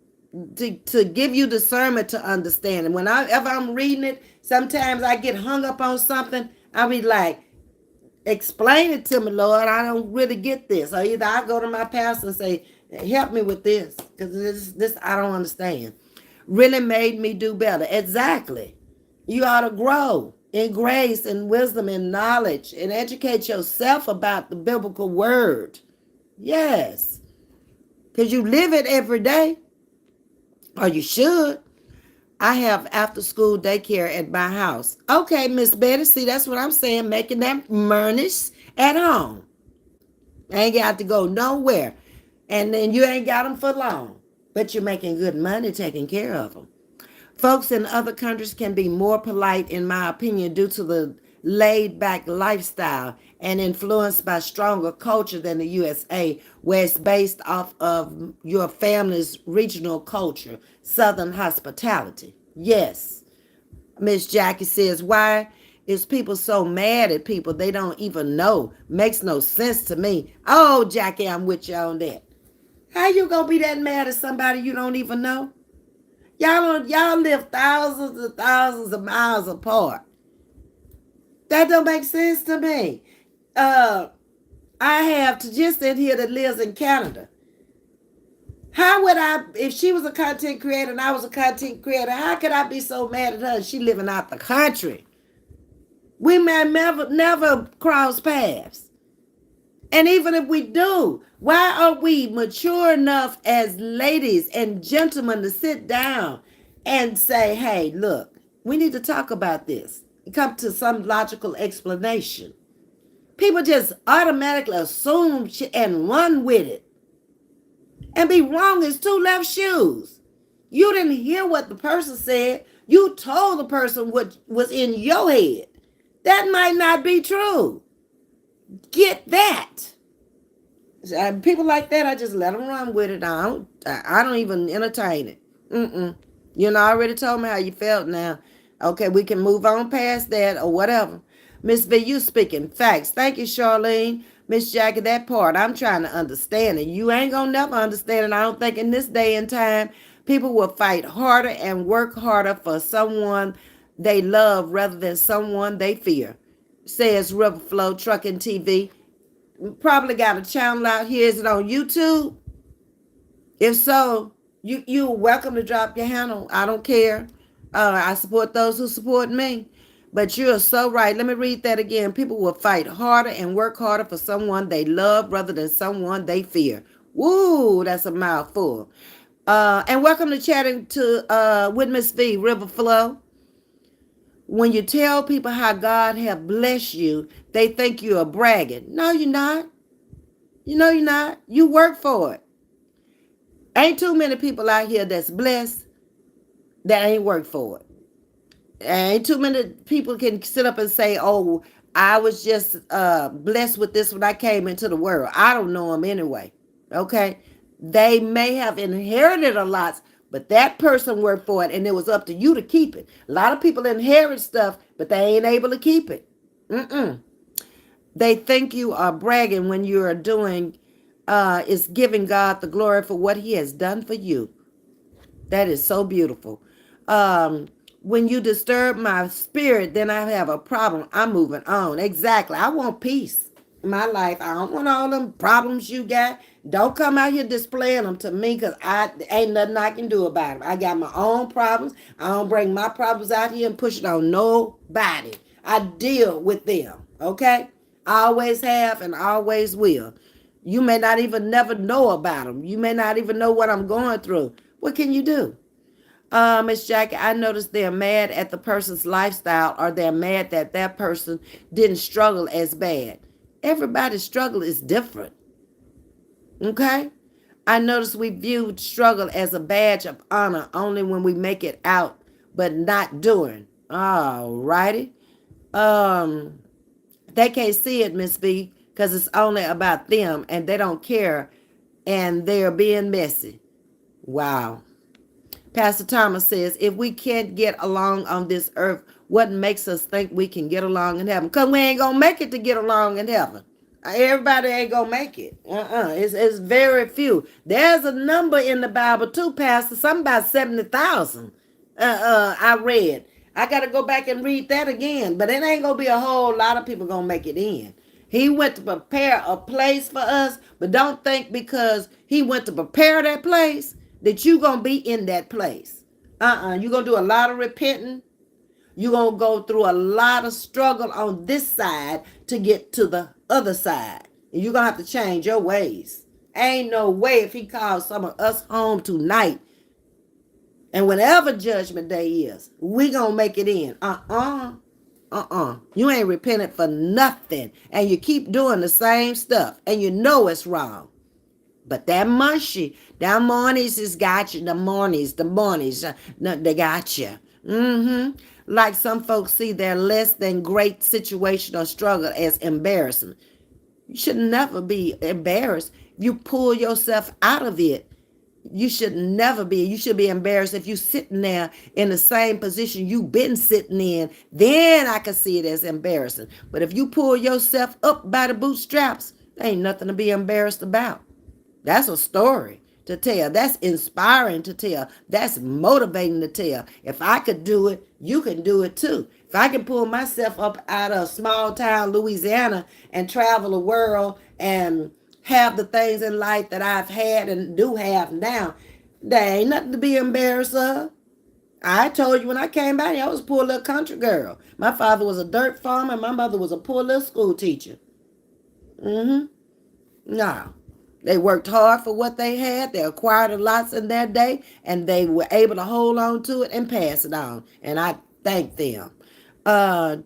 to give you discernment to understand. And whenever I'm reading it, sometimes I get hung up on something. I'll be like, explain it to me, Lord. I don't really get this. Or either I go to my pastor and say, help me with this, because this I don't understand. Really made me do better. Exactly. You ought to grow in grace and wisdom and knowledge and educate yourself about the biblical word. Yes. Because you live it every day. Or you should. I have after school daycare at my house. Okay, Miss Betty, see, that's what I'm saying, making that murnish at home. Ain't got to go nowhere. And then you ain't got them for long. But you're making good money taking care of them. Folks in other countries can be more polite, in my opinion, due to the laid-back lifestyle and influenced by stronger culture than the USA, where it's based off of your family's regional culture, Southern hospitality. Yes. Miss Jackie says, why is people so mad at people they don't even know? Makes no sense to me. Oh, Jackie, I'm with you on that. How you gonna be that mad at somebody you don't even know? Y'all live thousands and thousands of miles apart. That don't make sense to me. I have Tajista in here that lives in Canada. How would I, if she was a content creator and I was a content creator, how could I be so mad at her? She living out the country. We may never cross paths. And even if we do, why are we mature enough as ladies and gentlemen to sit down and say, hey, look, we need to talk about this and come to some logical explanation? People just automatically assume and run with it. And be wrong as two left shoes. You didn't hear what the person said. You told the person what was in your head. That might not be true. Get that. People like that, I just let them run with it. I don't even entertain it. You know, I already told me how you felt now. Okay, we can move on past that or whatever. Miss V, you speaking facts. Thank you, Charlene. Miss Jackie, that part, I'm trying to understand it. You ain't gonna never understand it. I don't think in this day and time, people will fight harder and work harder for someone they love rather than someone they fear. Says Riverflow Trucking TV. Probably got a channel out here. Is it on YouTube? If so, you're welcome to drop your handle. I don't care. I support those who support me. But you're so right. Let me read that again. People will fight harder and work harder for someone they love rather than someone they fear. Woo, that's a mouthful. And welcome to chatting to with Ms.V, River Flow. When you tell people how God have blessed you, they think you are bragging. No, you're not. You know you're not. You work for it. Ain't too many people out here that's blessed that ain't work for it. Ain't too many people can sit up and say, "Oh, I was just blessed with this when I came into the world." I don't know them anyway. Okay, they may have inherited a lot, but that person worked for it, and it was up to you to keep it. A lot of people inherit stuff, but they ain't able to keep it. Mm-mm. They think you are bragging when you are doing is giving God the glory for what He has done for you. That is so beautiful. Um, when you disturb my spirit, then I have a problem. I'm moving on. Exactly. I want peace in my life. I don't want all them problems you got. Don't come out here displaying them to me because I ain't nothing I can do about them. I got my own problems. I don't bring my problems out here and push it on nobody. I deal with them. Okay? I always have and always will. You may not even never know about them. You may not even know what I'm going through. What can you do? Miss Jackie, I noticed they're mad at the person's lifestyle or they're mad that that person didn't struggle as bad. Everybody's struggle is different. Okay? I noticed we viewed struggle as a badge of honor only when we make it out, but not doing. All righty. Um, they can't see it, Miss V, because it's only about them and they don't care and they're being messy. Wow. Pastor Thomas says, if we can't get along on this earth, what makes us think we can get along in heaven? Because we ain't going to make it to get along in heaven. Everybody ain't going to make it. It's very few. There's a number in the Bible too, Pastor, something about 70,000. I read. I got to go back and read that again. But it ain't going to be a whole lot of people going to make it in. He went to prepare a place for us, but don't think because he went to prepare that place that you going to be in that place. You're going to do a lot of repenting. You're going to go through a lot of struggle on this side to get to the other side. And you're going to have to change your ways. Ain't no way if he calls some of us home tonight and whenever judgment day is, we going to make it in. You ain't repented for nothing. And you keep doing the same stuff. And you know it's wrong. But that mushy, that mornings has got you. The mornings, they got you. Like some folks see their less than great situation or struggle as embarrassing. You should never be embarrassed. If you pull yourself out of it, you should never be. You should be embarrassed if you sitting there in the same position you've been sitting in. Then I can see it as embarrassing. But if you pull yourself up by the bootstraps, there ain't nothing to be embarrassed about. That's a story to tell. That's inspiring to tell. That's motivating to tell. If I could do it, you can do it too. If I can pull myself up out of small town Louisiana and travel the world and have the things in life that I've had and do have now, there ain't nothing to be embarrassed of. I told you when I came back here, I was a poor little country girl. My father was a dirt farmer and my mother was a poor little school teacher. No. They worked hard for what they had. They acquired a lot in their day, and they were able to hold on to it and pass it on. And I thank them. Then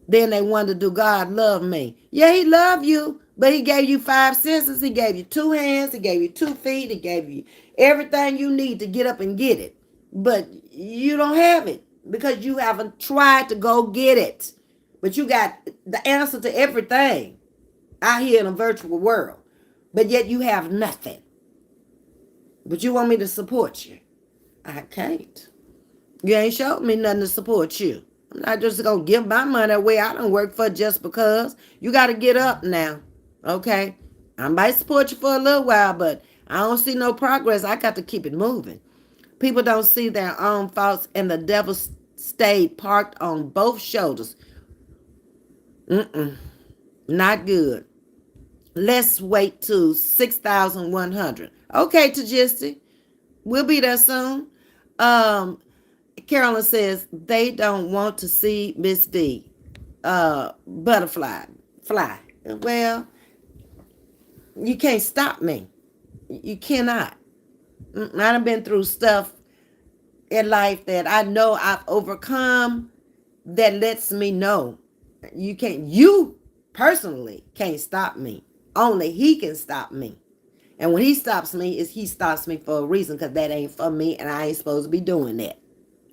they wonder, do God love me? Yeah, he loved you, but he gave you 5 senses. He gave you 2 hands. He gave you 2 feet. He gave you everything you need to get up and get it. But you don't have it because you haven't tried to go get it. But you got the answer to everything out here in a virtual world. But yet you have nothing. But you want me to support you. I can't. You ain't showed me nothing to support you. I'm not just going to give my money away I don't work for just because. You got to get up now. Okay? I might support you for a little while, but I don't see no progress. I got to keep it moving. People don't see their own faults, and the devil stayed parked on both shoulders. Not good. Let's wait to 6,100. Okay, Tajisti. We'll be there soon. Carolyn says they don't want to see Miss V butterfly fly. Well, you can't stop me. You cannot. I done been through stuff in life that I know I've overcome that lets me know you personally can't stop me. Only he can stop me. And when he stops me, he stops me for a reason, because that ain't for me and I ain't supposed to be doing that.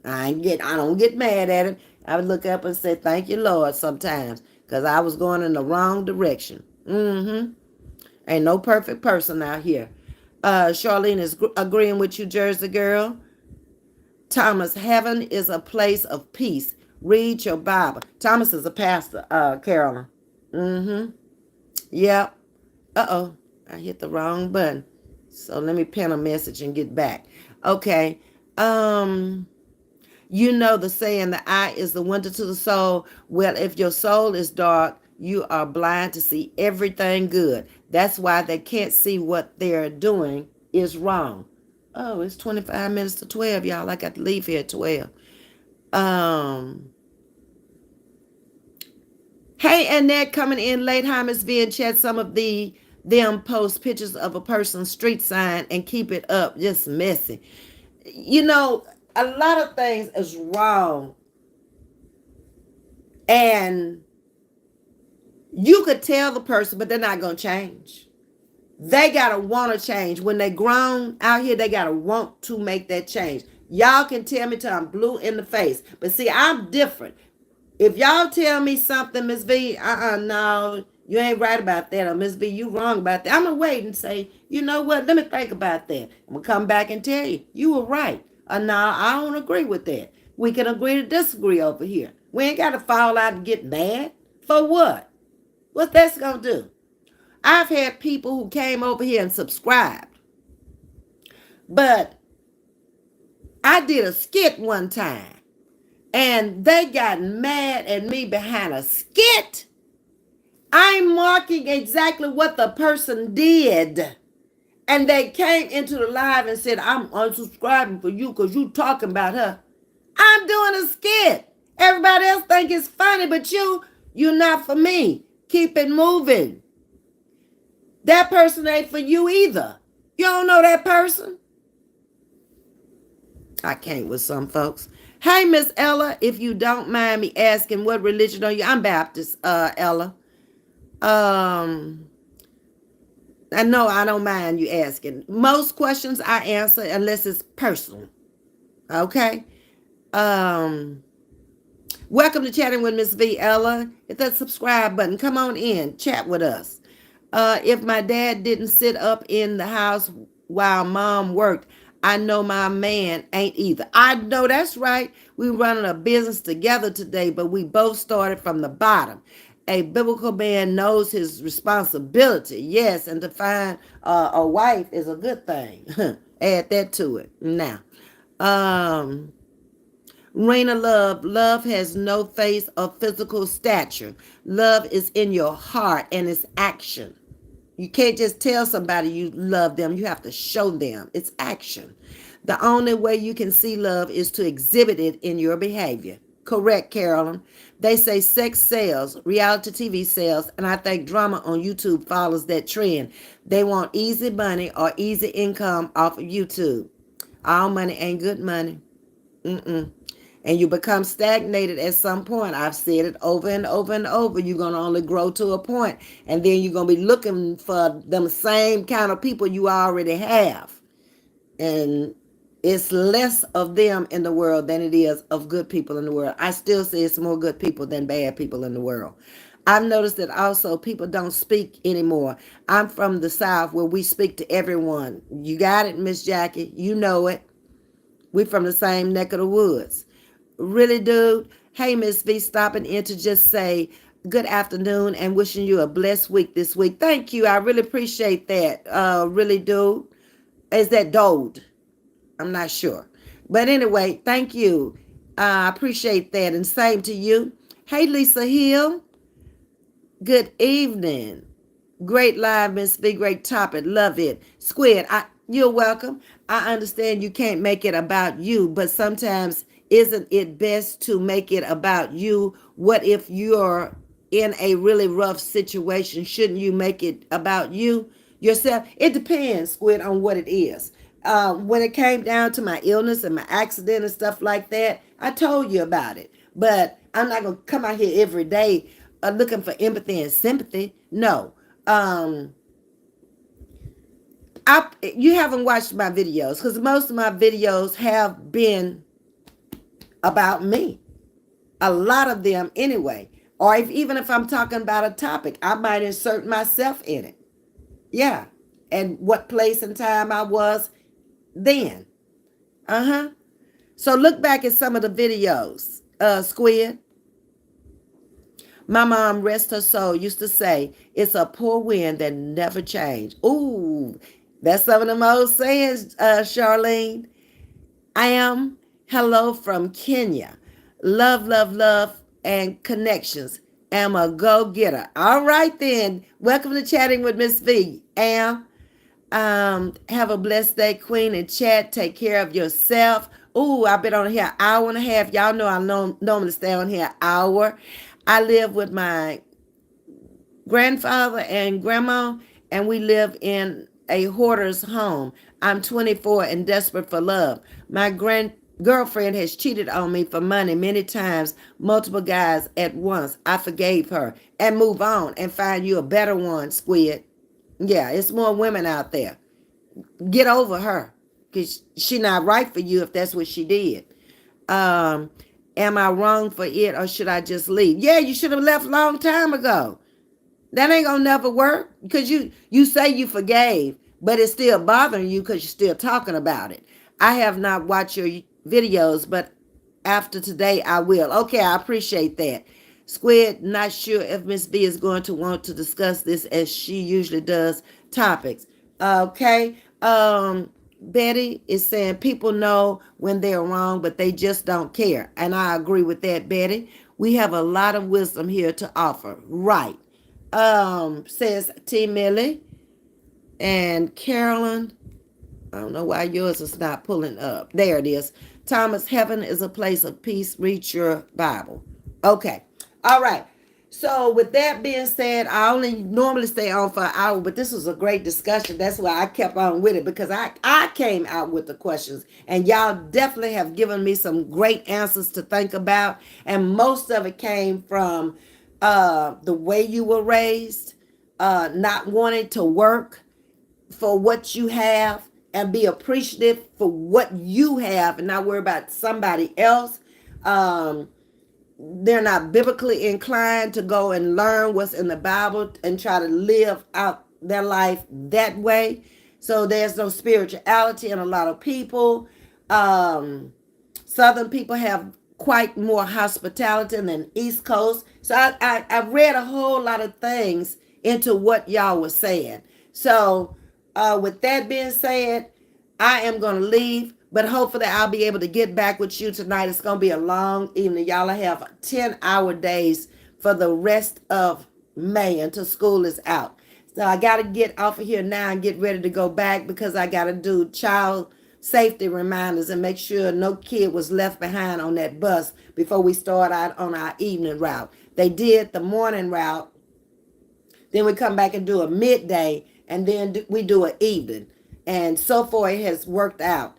I don't get mad at him. I would look up and say, thank you, Lord, sometimes, because I was going in the wrong direction. Ain't no perfect person out here. Charlene is agreeing with you, Jersey girl. Thomas, heaven is a place of peace. Read your Bible. Thomas is a pastor, Carolyn. Yep. Uh-oh. I hit the wrong button. So let me pen a message and get back. Okay. You know the saying, the eye is the window to the soul. Well, if your soul is dark, you are blind to see everything good. That's why they can't see what they're doing is wrong. Oh, it's 25 minutes to 12, y'all. I got to leave here at 12. Hey, Annette coming in late. Hi, Ms.V. and chat. Some of them post pictures of a person's street sign and keep it up. Just messy. You know, a lot of things is wrong. And you could tell the person, but they're not going to change. They got to want to change. When they grown out here, they got to want to make that change. Y'all can tell me till I'm blue in the face. But see, I'm different. If y'all tell me something, Ms. V, no, you ain't right about that. Or Ms. V, you wrong about that. I'm going to wait and say, you know what? Let me think about that. I'm going to come back and tell you, you were right. Or no, I don't agree with that. We can agree to disagree over here. We ain't got to fall out and get mad. For what? What that's going to do? I've had people who came over here and subscribed. But I did a skit one time. And they got mad at me behind a skit. I'm marking exactly what the person did. And they came into the live and said, I'm unsubscribing for you because you talking about her. I'm doing a skit. Everybody else think it's funny, but you're not for me. Keep it moving. That person ain't for you either. You don't know that person? I can't with some folks. Hey, Miss Ella, if you don't mind me asking, what religion are you? I'm Baptist, Ella. I know I don't mind you asking. Most questions I answer unless it's personal. Okay? Welcome to Chatting with Ms. V, Ella. Hit that subscribe button. Come on in. Chat with us. If my dad didn't sit up in the house while mom worked, I know my man ain't either. I know that's right. We running a business together today, but we both started from the bottom. A biblical man knows his responsibility. Yes, and to find a wife is a good thing. Add that to it. Now, Raina love has no face or physical stature. Love is in your heart and it's action. You can't just tell somebody you love them. You have to show them. It's action. The only way you can see love is to exhibit it in your behavior. Correct, Carolyn. They say sex sells, reality TV sells, and I think drama on YouTube follows that trend. They want easy money or easy income off of YouTube. All money ain't good money. And you become stagnated at some point. I've said it over and over and over. You're going to only grow to a point, and then you're going to be looking for them same kind of people you already have. And it's less of them in the world than it is of good people in the world. I still say it's more good people than bad people in the world. I've noticed that also people don't speak anymore. I'm from the South where we speak to everyone. You got it, Miss Jackie. You know it. We're from the same neck of the woods. Really, dude? Hey, Ms. V, stopping in to just say good afternoon and wishing you a blessed week this week. Thank you. I really appreciate that. Really, dude. Is that dude? I'm not sure. But anyway, thank you. I appreciate that. And same to you. Hey, Lisa Hill. Good evening. Great live, Ms. V. Great topic. Love it. Squid, You're welcome. I understand you can't make it about you, but sometimes isn't it best to make it about you? What if you're in a really rough situation? Shouldn't you make it about you yourself? It depends, Squid, on what it is. When it came down to my illness and my accident and stuff like that, I told you about it. But I'm not going to come out here every day looking for empathy and sympathy. No. You haven't watched my videos because most of my videos have been about me. A lot of them anyway. Or even if I'm talking about a topic, I might insert myself in it. Yeah. And what place and time I was then. Uh-huh. So look back at some of the videos, Squid. My mom, rest her soul, used to say, it's a poor wind that never changed. Ooh, that's some of them old sayings, Charlene. I am hello from Kenya. Love, love, love, and connections. Am a go-getter. All right then. Welcome to Chatting with Ms.V. Have a blessed day, Queen, and chat. Take care of yourself. Ooh, I've been on here an hour and a half. Y'all know I normally stay on here an hour. I live with my grandfather and grandma, and we live in a hoarder's home. I'm 24 and desperate for love. My girlfriend has cheated on me for money many times, multiple guys at once. I forgave her and move on and find you a better one, Squid. Yeah, it's more women out there. Get over her because she not right for you if that's what she did. Um, am I wrong for it or should I just leave? Yeah, you should have left a long time ago. That ain't gonna never work because you say you forgave, but it's still bothering you because you're still talking about it. I have not watched your videos, but after today I will. Okay, I appreciate that. Squid, not sure if Ms.V is going to want to discuss this as she usually does topics. Okay. Betty is saying people know when they're wrong, but they just don't care. And I agree with that, Betty. We have a lot of wisdom here to offer. Right. Says T. Millie and Carolyn. I don't know why yours is not pulling up. There it is. Thomas, heaven is a place of peace. Read your Bible. Okay. All right. So with that being said, I only normally stay on for an hour, but this was a great discussion. That's why I kept on with it because I came out with the questions and y'all definitely have given me some great answers to think about. And most of it came from the way you were raised, not wanting to work for what you have and be appreciative for what you have and not worry about somebody else. They're not biblically inclined to go and learn what's in the Bible and try to live out their life that way. So there's no spirituality in a lot of people. Southern people have quite more hospitality than East Coast. So I read a whole lot of things into what y'all were saying. So with that being said, I am going to leave, but hopefully I'll be able to get back with you tonight. It's going to be a long evening. Y'all have 10-hour days for the rest of May until school is out. So I got to get off of here now and get ready to go back because I got to do child safety reminders and make sure no kid was left behind on that bus before we start out on our evening route. They did the morning route. Then we come back and do a midday, and then we do an evening. And so far, it has worked out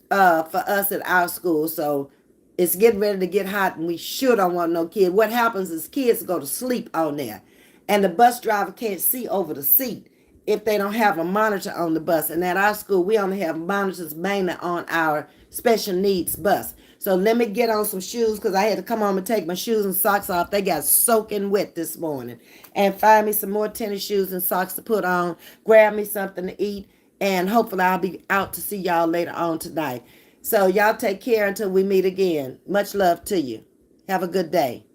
for us at our school. So it's getting ready to get hot, and we sure don't want no kid. What happens is kids go to sleep on there, and the bus driver can't see over the seat if they don't have a monitor on the bus. And at our school, we only have monitors mainly on our special needs bus. So let me get on some shoes because I had to come home and take my shoes and socks off. They got soaking wet this morning. And find me some more tennis shoes and socks to put on. Grab me something to eat. And hopefully I'll be out to see y'all later on tonight. So y'all take care until we meet again. Much love to you. Have a good day.